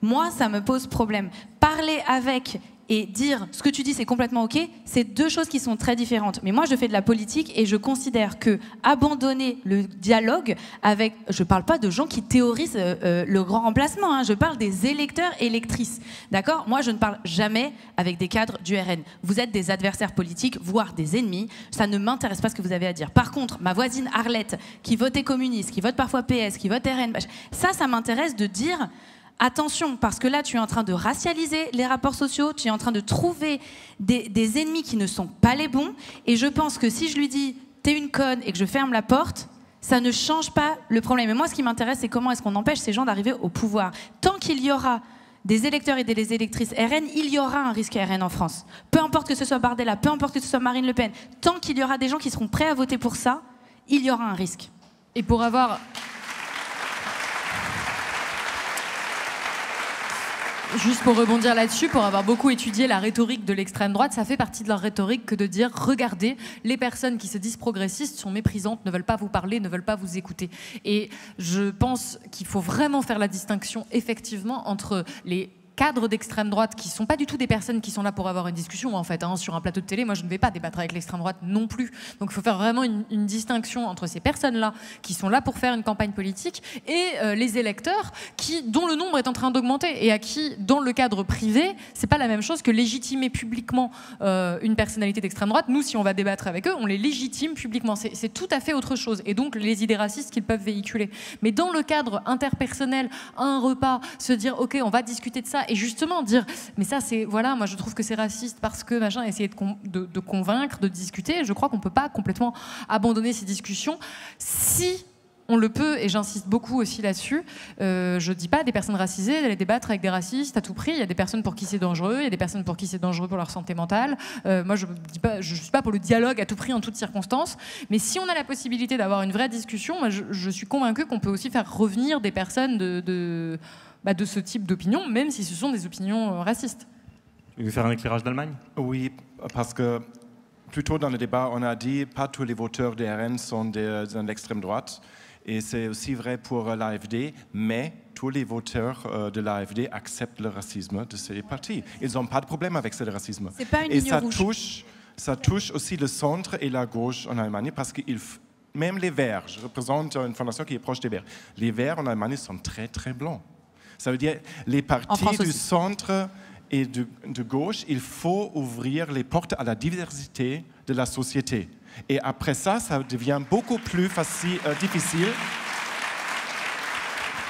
moi, ça me pose problème. Parler avec et dire ce que tu dis, c'est complètement OK, c'est deux choses qui sont très différentes. Mais moi, je fais de la politique et je considère que abandonner le dialogue avec... Je ne parle pas de gens qui théorisent le grand remplacement, hein, je parle des électeurs et électrices. D'accord ? Moi, je ne parle jamais avec des cadres du RN. Vous êtes des adversaires politiques, voire des ennemis. Ça ne m'intéresse pas ce que vous avez à dire. Par contre, ma voisine Arlette, qui votait communiste, qui vote parfois PS, qui vote RN, ça m'intéresse de dire... Attention, parce que là, tu es en train de racialiser les rapports sociaux, tu es en train de trouver des ennemis qui ne sont pas les bons. Et je pense que si je lui dis « t'es une conne » et que je ferme la porte, ça ne change pas le problème. Et moi, ce qui m'intéresse, c'est comment est-ce qu'on empêche ces gens d'arriver au pouvoir. Tant qu'il y aura des électeurs et des électrices RN, il y aura un risque RN en France. Peu importe que ce soit Bardella, peu importe que ce soit Marine Le Pen, tant qu'il y aura des gens qui seront prêts à voter pour ça, il y aura un risque. Et pour avoir... Juste pour rebondir là-dessus, pour avoir beaucoup étudié la rhétorique de l'extrême droite, ça fait partie de leur rhétorique que de dire « Regardez, les personnes qui se disent progressistes sont méprisantes, ne veulent pas vous parler, ne veulent pas vous écouter. » Et je pense qu'il faut vraiment faire la distinction, effectivement, entre les cadres d'extrême droite qui ne sont pas du tout des personnes qui sont là pour avoir une discussion, en fait. Sur un plateau de télé, moi, je ne vais pas débattre avec l'extrême droite non plus. Donc, il faut faire vraiment une distinction entre ces personnes-là qui sont là pour faire une campagne politique et les électeurs dont le nombre est en train d'augmenter et à qui, dans le cadre privé, c'est pas la même chose que légitimer publiquement une personnalité d'extrême droite. Nous, si on va débattre avec eux, on les légitime publiquement. C'est tout à fait autre chose. Et donc, les idées racistes qu'ils peuvent véhiculer. Mais dans le cadre interpersonnel, à un repas, se dire, OK, on va discuter de ça, et justement dire, mais ça c'est, voilà, moi je trouve que c'est raciste parce que machin, essayer de convaincre, de discuter. Je crois qu'on peut pas complètement abandonner ces discussions si on le peut, et j'insiste beaucoup aussi là-dessus. Je dis pas à des personnes racisées d'aller débattre avec des racistes à tout prix. Il y a des personnes pour qui c'est dangereux, il y a des personnes pour qui c'est dangereux pour leur santé mentale. Moi, je suis pas pour le dialogue à tout prix en toutes circonstances. Mais si on a la possibilité d'avoir une vraie discussion, moi, je suis convaincue qu'on peut aussi faire revenir des personnes de ce type d'opinion, même si ce sont des opinions racistes. Tu veux faire un éclairage d'Allemagne ? Oui, parce que plus tôt dans le débat, on a dit que pas tous les voteurs des RN sont de l'extrême droite. Et c'est aussi vrai pour l'AfD, mais tous les voteurs de l'AfD acceptent le racisme de ces partis. Ils n'ont pas de problème avec ce racisme. C'est pas une ligne rouge. Ça touche aussi le centre et la gauche en Allemagne parce qu'ils même les Verts, je représente une fondation qui est proche des Verts. Les Verts en Allemagne sont très très blancs. Ça veut dire les partis du centre et de gauche, il faut ouvrir les portes à la diversité de la société. Et après ça, ça devient beaucoup plus difficile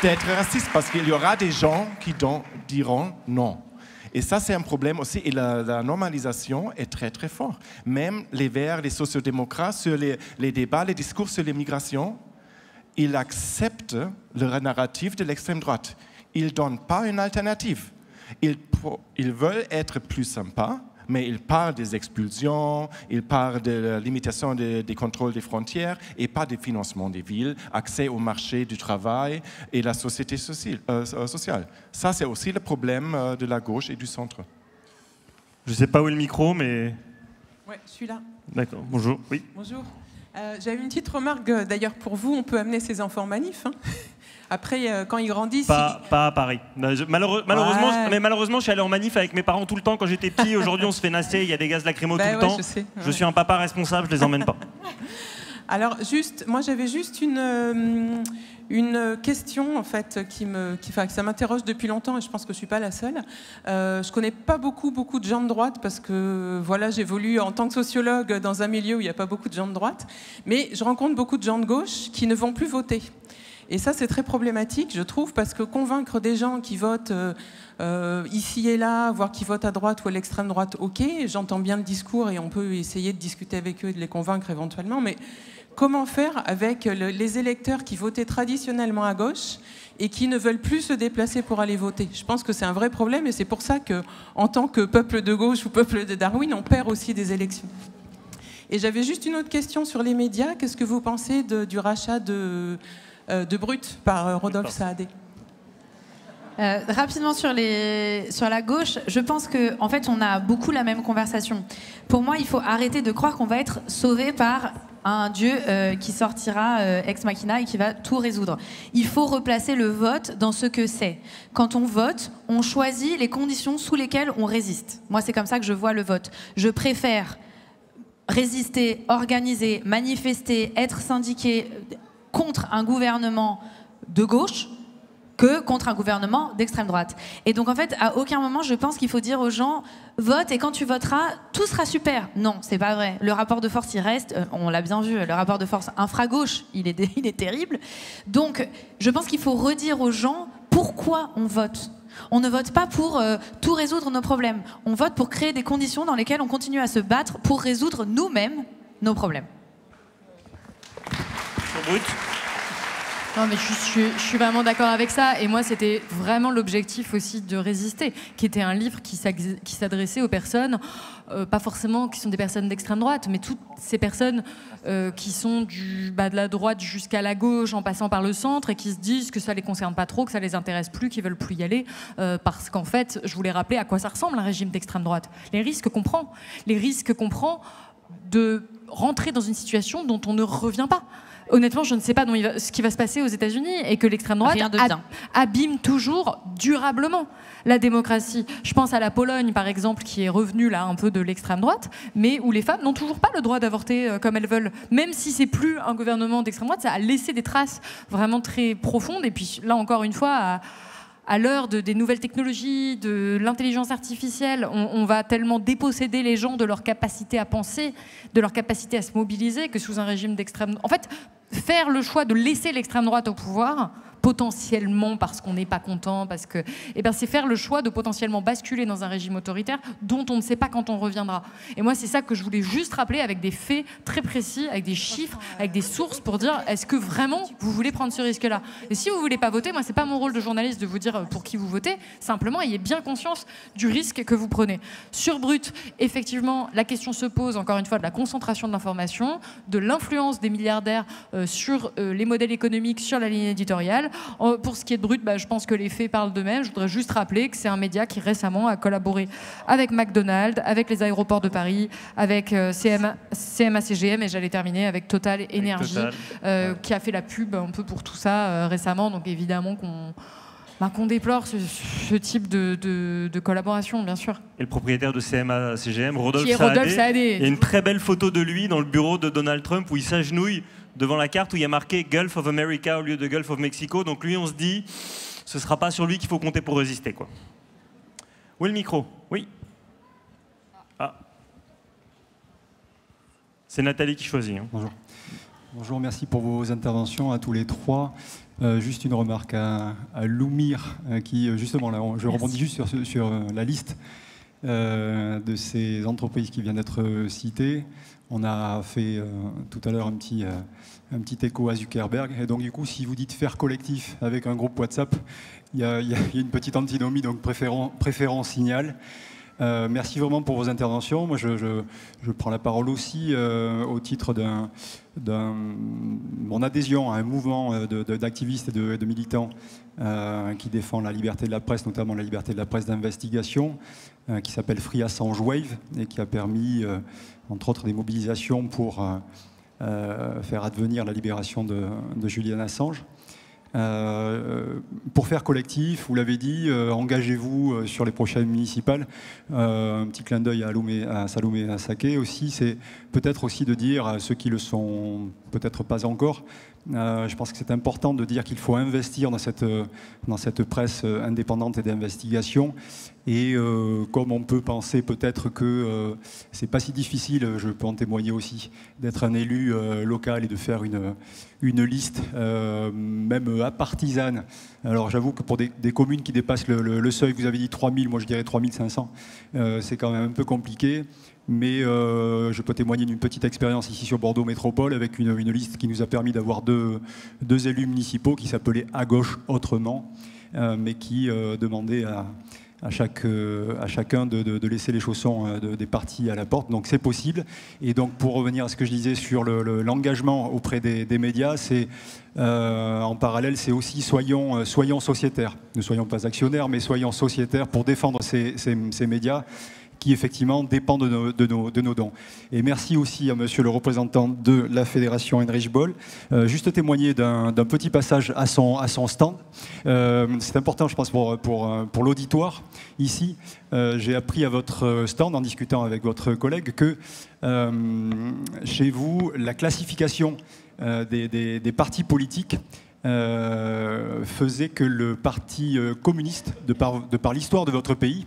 d'être raciste parce qu'il y aura des gens qui diront non. Et ça, c'est un problème aussi. Et la normalisation est très, très forte. Même les Verts, les sociodémocrates, sur les débats, les discours sur l'immigration, ils acceptent le narratif de l'extrême droite. Ils ne donnent pas une alternative. Ils veulent être plus sympas, mais ils parlent des expulsions, ils parlent de la limitation des contrôles des frontières et pas du financement des villes, accès au marché du travail et la société sociale. Ça, c'est aussi le problème de la gauche et du centre. Je ne sais pas où est le micro, mais... Oui, je suis là. D'accord, bonjour. Oui. Bonjour. J'avais une petite remarque, d'ailleurs, pour vous, on peut amener ses enfants en manif. Hein. Après, quand ils grandissent... Pas à Paris. Malheureusement, je suis allé en manif avec mes parents tout le temps quand j'étais petit. Aujourd'hui, on se fait nasser, il y a des gaz lacrymaux tout le temps. Je sais, Je suis un papa responsable, je les emmène pas. Alors, moi, j'avais juste une question, en fait, ça m'interroge depuis longtemps, et je pense que je suis pas la seule. Je connais pas beaucoup de gens de droite, parce que, voilà, j'évolue en tant que sociologue dans un milieu où il n'y a pas beaucoup de gens de droite, mais je rencontre beaucoup de gens de gauche qui ne vont plus voter. Et ça, c'est très problématique, je trouve, parce que convaincre des gens qui votent ici et là, voire qui votent à droite ou à l'extrême droite, ok, j'entends bien le discours et on peut essayer de discuter avec eux et de les convaincre éventuellement, mais comment faire avec les électeurs qui votaient traditionnellement à gauche et qui ne veulent plus se déplacer pour aller voter? Je pense que c'est un vrai problème et c'est pour ça qu'en tant que peuple de gauche ou peuple de Darwin, on perd aussi des élections. Et j'avais juste une autre question sur les médias. Qu'est-ce que vous pensez du rachat de Brut par Rodolphe Saadé? Rapidement sur la gauche, je pense qu'en fait, on a beaucoup la même conversation. Pour moi, il faut arrêter de croire qu'on va être sauvé par un Dieu qui sortira ex machina et qui va tout résoudre. Il faut replacer le vote dans ce que c'est. Quand on vote, on choisit les conditions sous lesquelles on résiste. Moi, c'est comme ça que je vois le vote. Je préfère résister, organiser, manifester, être syndiqué contre un gouvernement de gauche que contre un gouvernement d'extrême droite. Et donc en fait, à aucun moment, je pense qu'il faut dire aux gens vote et quand tu voteras, tout sera super. Non, c'est pas vrai. Le rapport de force, il reste. On l'a bien vu. Le rapport de force infra-gauche, il est terrible. Donc, je pense qu'il faut redire aux gens pourquoi on vote. On ne vote pas pour tout résoudre nos problèmes. On vote pour créer des conditions dans lesquelles on continue à se battre pour résoudre nous-mêmes nos problèmes. Brut. Non, mais je suis vraiment d'accord avec ça. Et moi, c'était vraiment l'objectif aussi de Résister, qui était un livre qui s'adressait aux personnes, pas forcément qui sont des personnes d'extrême droite, mais toutes ces personnes qui sont de la droite jusqu'à la gauche, en passant par le centre, et qui se disent que ça les concerne pas trop, que ça les intéresse plus, qu'ils veulent plus y aller, parce qu'en fait, je voulais rappeler à quoi ça ressemble un régime d'extrême droite. Les risques qu'on prend de rentrer dans une situation dont on ne revient pas. Honnêtement, je ne sais pas ce qui va se passer aux États-Unis et que l'extrême droite abîme toujours durablement la démocratie. Je pense à la Pologne, par exemple, qui est revenue là un peu de l'extrême droite, mais où les femmes n'ont toujours pas le droit d'avorter comme elles veulent. Même si c'est plus un gouvernement d'extrême droite, ça a laissé des traces vraiment très profondes. Et puis là, encore une fois, à l'heure des nouvelles technologies, de l'intelligence artificielle, on va tellement déposséder les gens de leur capacité à penser, de leur capacité à se mobiliser, que sous un régime d'extrême... En fait, faire le choix de laisser l'extrême droite au pouvoir, potentiellement parce qu'on n'est pas content, parce que, c'est faire le choix de potentiellement basculer dans un régime autoritaire dont on ne sait pas quand on reviendra. Et moi, c'est ça que je voulais juste rappeler avec des faits très précis, avec des chiffres, avec des sources pour dire est-ce que vraiment vous voulez prendre ce risque-là? Et si vous voulez pas voter, moi, c'est pas mon rôle de journaliste de vous dire pour qui vous votez. Simplement, ayez bien conscience du risque que vous prenez. Sur Brut, effectivement, la question se pose encore une fois de la concentration de l'information, de l'influence des milliardaires sur les modèles économiques, sur la ligne éditoriale. Pour ce qui est de Brut, je pense que les faits parlent d'eux-mêmes. Je voudrais juste rappeler que c'est un média qui récemment a collaboré avec McDonald's, avec les aéroports de Paris, avec CMA-CGM et j'allais terminer avec Total Énergie, qui a fait la pub un peu pour tout ça récemment. Donc évidemment qu'on déplore ce type de collaboration, bien sûr. Et le propriétaire de CMA-CGM, Rodolphe Saadé. Il y a une très belle photo de lui dans le bureau de Donald Trump où il s'agenouille devant la carte où il y a marqué Gulf of America au lieu de Gulf of Mexico. Donc lui, on se dit, ce ne sera pas sur lui qu'il faut compter pour résister, quoi. Où est le micro? Oui. Ah. C'est Nathalie qui choisit. Hein. Bonjour. Bonjour, merci pour vos interventions à tous les trois. Juste une remarque à Loumir, qui justement, là, je rebondis juste sur la liste de ces entreprises qui viennent d'être citées. On a fait tout à l'heure un petit écho à Zuckerberg. Et donc, du coup, si vous dites faire collectif avec un groupe WhatsApp, il y a une petite antinomie, donc préférant Signal. Merci vraiment pour vos interventions. Moi, je prends la parole aussi au titre mon adhésion à un mouvement d'activistes et de militants qui défend la liberté de la presse, notamment la liberté de la presse d'investigation, qui s'appelle Free Assange Wave et qui a permis, entre autres, des mobilisations pour faire advenir la libération de Julian Assange. Pour faire collectif, vous l'avez dit, engagez-vous sur les prochaines municipales. Un petit clin d'œil à Salomé Saké aussi, c'est peut-être aussi de dire à ceux qui le sont peut-être pas encore, je pense que c'est important de dire qu'il faut investir dans cette presse indépendante et d'investigation. Et comme on peut penser peut-être que c'est pas si difficile, je peux en témoigner aussi, d'être un élu local et de faire une liste, même apartisane. Alors j'avoue que pour des communes qui dépassent le seuil, vous avez dit 3000, moi je dirais 3500, c'est quand même un peu compliqué. Mais je peux témoigner d'une petite expérience ici sur Bordeaux Métropole avec une liste qui nous a permis d'avoir deux élus municipaux qui s'appelaient À gauche autrement, mais qui demandaient à chacun de laisser les chaussons des partis à la porte. Donc c'est possible. Et donc pour revenir à ce que je disais sur l'engagement auprès des médias, c'est en parallèle, c'est aussi soyons sociétaires. Ne soyons pas actionnaires, mais soyons sociétaires pour défendre ces médias qui effectivement dépendent de nos dons. Et merci aussi à monsieur le représentant de la Fédération Heinrich Böll. Juste témoigner d'un petit passage à son stand. C'est important, je pense, pour l'auditoire ici. J'ai appris à votre stand, en discutant avec votre collègue, que chez vous, la classification des partis politiques faisait que le parti communiste, de par l'histoire de votre pays,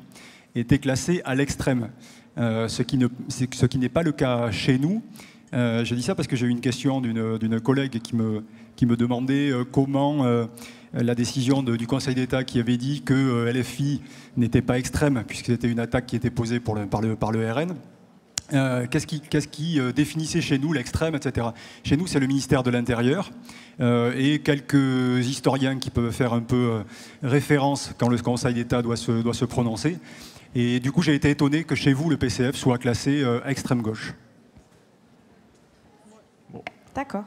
était classé à l'extrême, ce qui n'est pas le cas chez nous. Je dis ça parce que j'ai eu une question d'une collègue qui me demandait comment la décision du Conseil d'État qui avait dit que LFI n'était pas extrême, puisque c'était une attaque qui était posée par le RN. Qu'est-ce qui définissait chez nous l'extrême, etc. Chez nous, c'est le ministère de l'Intérieur et quelques historiens qui peuvent faire un peu référence quand le Conseil d'État doit se prononcer. Et du coup, j'ai été étonné que chez vous, le PCF soit classé extrême gauche. D'accord.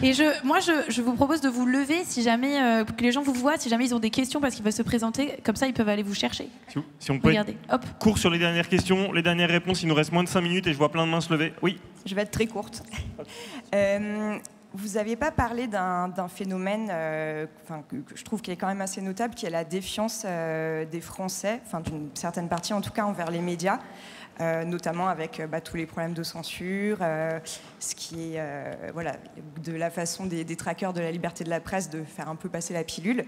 Et moi, je vous propose de vous lever, si jamais que les gens vous voient, si jamais ils ont des questions parce qu'ils veulent se présenter, comme ça, ils peuvent aller vous chercher. Si on peut. Regardez, hop. Court sur les dernières questions, les dernières réponses. Il nous reste moins de 5 minutes et je vois plein de mains se lever. Oui. Je vais être très courte. Vous n'aviez pas parlé d'un phénomène que je trouve qui est quand même assez notable, qui est la défiance des Français, d'une certaine partie en tout cas, envers les médias, notamment avec tous les problèmes de censure, ce qui est de la façon des traqueurs de la liberté de la presse de faire un peu passer la pilule.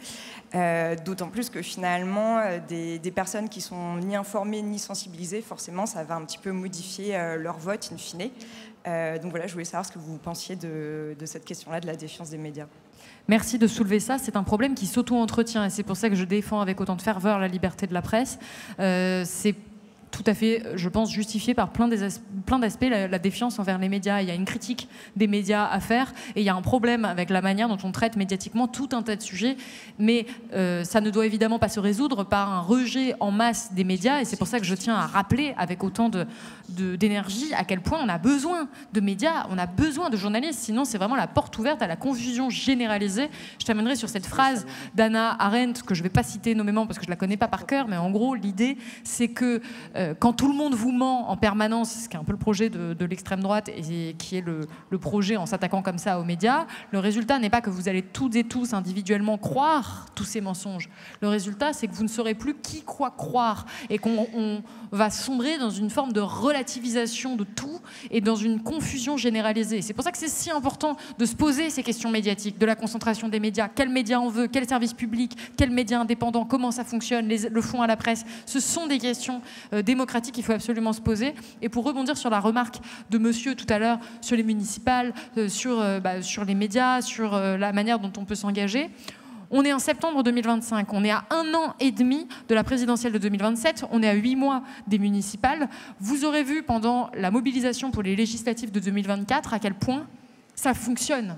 D'autant plus que finalement, des personnes qui sont ni informées ni sensibilisées, forcément, ça va un petit peu modifier leur vote in fine. Donc voilà, je voulais savoir ce que vous pensiez de cette question-là, de la défiance des médias. Merci de soulever ça. C'est un problème qui s'auto-entretient et c'est pour ça que je défends avec autant de ferveur la liberté de la presse. C'est tout à fait, je pense, justifié par plein d'aspects, la défiance envers les médias. Il y a une critique des médias à faire et il y a un problème avec la manière dont on traite médiatiquement tout un tas de sujets. Mais ça ne doit évidemment pas se résoudre par un rejet en masse des médias et c'est pour ça que je tiens à rappeler avec autant d'énergie à quel point on a besoin de médias, on a besoin de journalistes, sinon c'est vraiment la porte ouverte à la confusion généralisée. Je terminerai sur cette phrase d'Hannah Arendt que je ne vais pas citer nommément parce que je ne la connais pas par cœur, mais en gros l'idée c'est que quand tout le monde vous ment en permanence, ce qui est un peu le projet de l'extrême droite et qui est le projet en s'attaquant comme ça aux médias, le résultat n'est pas que vous allez toutes et tous individuellement croire tous ces mensonges. Le résultat, c'est que vous ne saurez plus qui quoi croire et qu'on va sombrer dans une forme de relativisation de tout et dans une confusion généralisée. C'est pour ça que c'est si important de se poser ces questions médiatiques, de la concentration des médias. Quels médias on veut? Quel service public? Quels médias indépendants? Comment ça fonctionne? Le fonds à la presse? Ce sont des questions démocratiques qu'il faut absolument se poser. Et pour rebondir sur la remarque de monsieur tout à l'heure sur les municipales, sur les médias, sur la manière dont on peut s'engager, on est en septembre 2025, on est à 1 an et demi de la présidentielle de 2027, on est à 8 mois des municipales. Vous aurez vu pendant la mobilisation pour les législatives de 2024 à quel point ça fonctionne.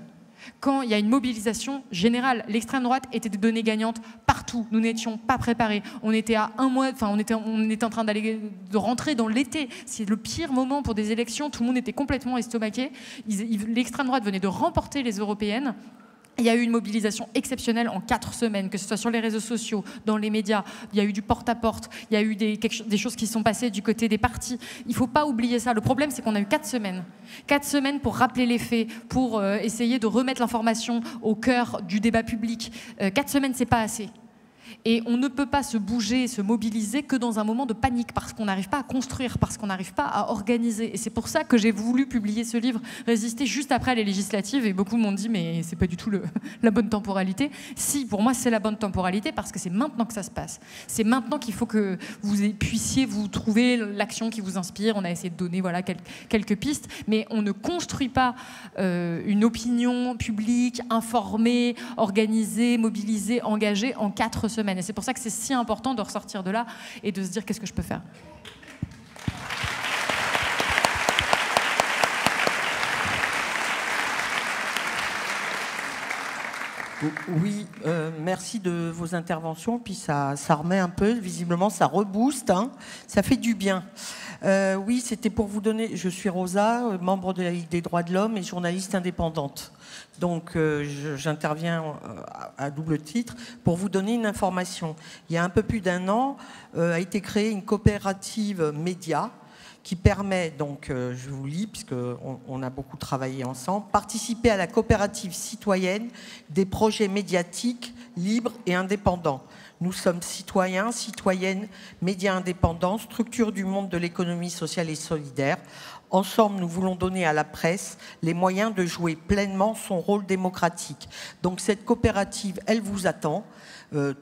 Quand il y a une mobilisation générale, l'extrême droite était des données gagnantes partout. Nous n'étions pas préparés. On était à 1 mois, enfin on était en train de rentrer dans l'été. C'est le pire moment pour des élections. Tout le monde était complètement estomaqué. L'extrême droite venait de remporter les européennes. Il y a eu une mobilisation exceptionnelle en 4 semaines, que ce soit sur les réseaux sociaux, dans les médias. Il y a eu du porte-à-porte, il y a eu des choses qui sont passées du côté des partis. Il ne faut pas oublier ça. Le problème, c'est qu'on a eu 4 semaines. 4 semaines pour rappeler les faits, pour essayer de remettre l'information au cœur du débat public. 4 semaines, c'est pas assez. Et on ne peut pas se bouger, se mobiliser que dans un moment de panique, parce qu'on n'arrive pas à construire, parce qu'on n'arrive pas à organiser. Et c'est pour ça que j'ai voulu publier ce livre, Résister, juste après les législatives. Et beaucoup m'ont dit, mais c'est pas du tout la bonne temporalité. Si, pour moi, c'est la bonne temporalité, parce que c'est maintenant que ça se passe. C'est maintenant qu'il faut que vous puissiez vous trouver l'action qui vous inspire. On a essayé de donner quelques pistes, mais on ne construit pas une opinion publique, informée, organisée, mobilisée, engagée en 4 semaines. Et c'est pour ça que c'est si important de ressortir de là et de se dire qu'est-ce que je peux faire. Oui, merci de vos interventions. Puis ça remet un peu, visiblement, ça rebooste, hein, ça fait du bien. Oui, c'était pour vous donner... Je suis Rosa, membre de la Ligue des droits de l'homme et journaliste indépendante. Donc, j'interviens à double titre pour vous donner une information. Il y a un peu plus d'1 an, a été créée une coopérative média qui permet, donc, je vous lis, puisqu'on a beaucoup travaillé ensemble, participer à la coopérative citoyenne des projets médiatiques libres et indépendants. Nous sommes citoyens, citoyennes, médias indépendants, structure du monde de l'économie sociale et solidaire. Ensemble, nous voulons donner à la presse les moyens de jouer pleinement son rôle démocratique. Donc cette coopérative, elle vous attend,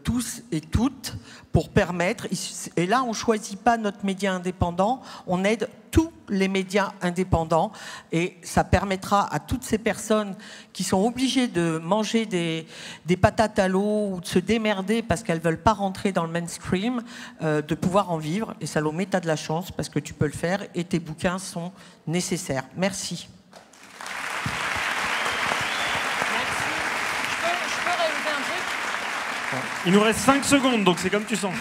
tous et toutes, pour permettre... Et là, on ne choisit pas notre média indépendant, on aide tous les médias indépendants. Et ça permettra à toutes ces personnes qui sont obligées de manger des patates à l'eau ou de se démerder parce qu'elles ne veulent pas rentrer dans le mainstream, de pouvoir en vivre. Et Salomé, tu as de la chance parce que tu peux le faire et tes bouquins sont nécessaires. Merci. Il nous reste 5 secondes, donc c'est comme tu sens.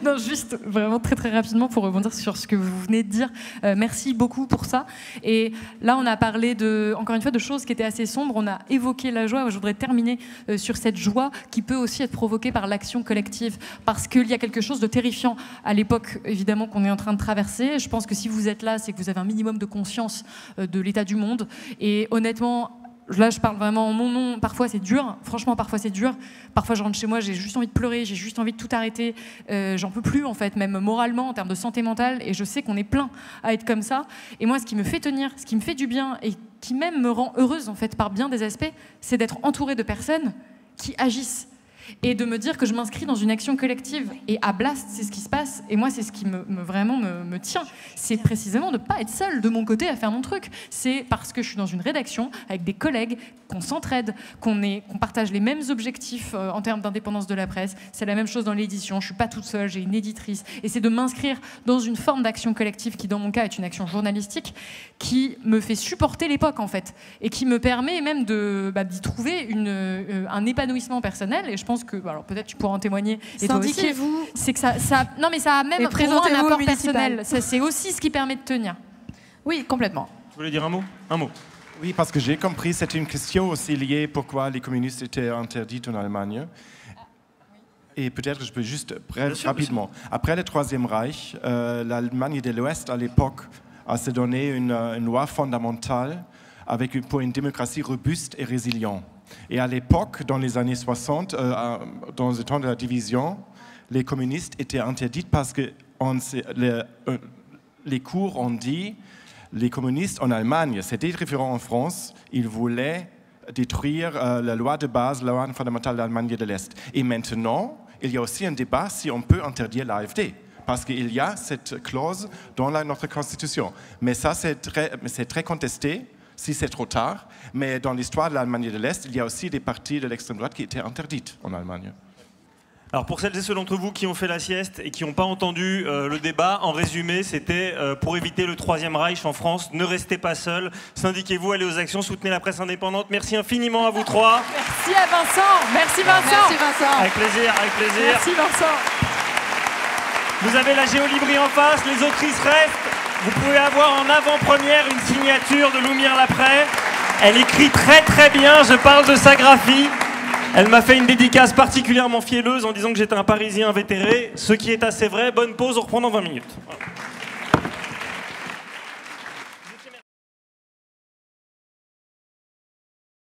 Non, juste vraiment très très rapidement pour rebondir sur ce que vous venez de dire. Merci beaucoup pour ça. Et là, on a parlé encore une fois de choses qui étaient assez sombres. On a évoqué la joie. Je voudrais terminer sur cette joie qui peut aussi être provoquée par l'action collective, parce qu'il y a quelque chose de terrifiant à l'époque, évidemment, qu'on est en train de traverser. Je pense que si vous êtes là, c'est que vous avez un minimum de conscience de l'état du monde. Et honnêtement, là, je parle vraiment en mon nom. Parfois, c'est dur. Franchement, parfois, c'est dur. Parfois, je rentre chez moi, j'ai juste envie de pleurer, j'ai juste envie de tout arrêter. J'en peux plus, en fait, même moralement, en termes de santé mentale. Et je sais qu'on est plein à être comme ça. Et moi, ce qui me fait tenir, ce qui me fait du bien et qui même me rend heureuse, en fait, par bien des aspects, c'est d'être entourée de personnes qui agissent. Et de me dire que je m'inscris dans une action collective. Et à Blast, c'est ce qui se passe. Et moi, c'est ce qui vraiment me tient. C'est précisément de ne pas être seule de mon côté à faire mon truc. C'est parce que je suis dans une rédaction avec des collègues, qu'on s'entraide, qu'on partage les mêmes objectifs en termes d'indépendance de la presse. C'est la même chose dans l'édition. Je ne suis pas toute seule, j'ai une éditrice. Et c'est de m'inscrire dans une forme d'action collective qui, dans mon cas, est une action journalistique qui me fait supporter l'époque, en fait. Et qui me permet même d'y trouver un épanouissement personnel. Et je pense que, alors peut-être tu pourras en témoigner. Syndiquez-vous. C'est que non, mais ça a même pour moi un apport personnel. C'est aussi ce qui permet de tenir. Oui, complètement. Tu voulais dire un mot? Un mot. Oui, parce que j'ai compris, c'est une question aussi liée pourquoi les communistes étaient interdits en Allemagne. Et peut-être je peux juste rapidement. Après le Troisième Reich, l'Allemagne de l'Ouest, à l'époque, a se donné une loi fondamentale pour une démocratie robuste et résiliente. Et à l'époque, dans les années 60, dans le temps de la division, les communistes étaient interdits parce que les cours ont dit les communistes en Allemagne, c'était différent en France, ils voulaient détruire la loi de base, la loi fondamentale de l'Allemagne de l'Est. Et maintenant, il y a aussi un débat si on peut interdire l'AfD, parce qu'il y a cette clause dans notre Constitution. Mais ça, c'est très contesté, si c'est trop tard. Mais dans l'histoire de l'Allemagne de l'Est, il y a aussi des partis de l'extrême droite qui étaient interdites en Allemagne. Alors pour celles et ceux d'entre vous qui ont fait la sieste et qui n'ont pas entendu le débat, en résumé, c'était pour éviter le Troisième Reich en France, ne restez pas seuls, syndiquez-vous, allez aux actions, soutenez la presse indépendante. Merci infiniment à vous trois. Merci à Vincent. Merci Vincent. Merci Vincent. Avec plaisir, avec plaisir. Merci Vincent. Vous avez la Géolibri en face, les autrices restent. Vous pouvez avoir en avant-première une signature de Loumire Laprès. Elle écrit très très bien, je parle de sa graphie. Elle m'a fait une dédicace particulièrement fielleuse en disant que j'étais un Parisien invétéré, ce qui est assez vrai. Bonne pause, on reprend dans 20 minutes. Voilà.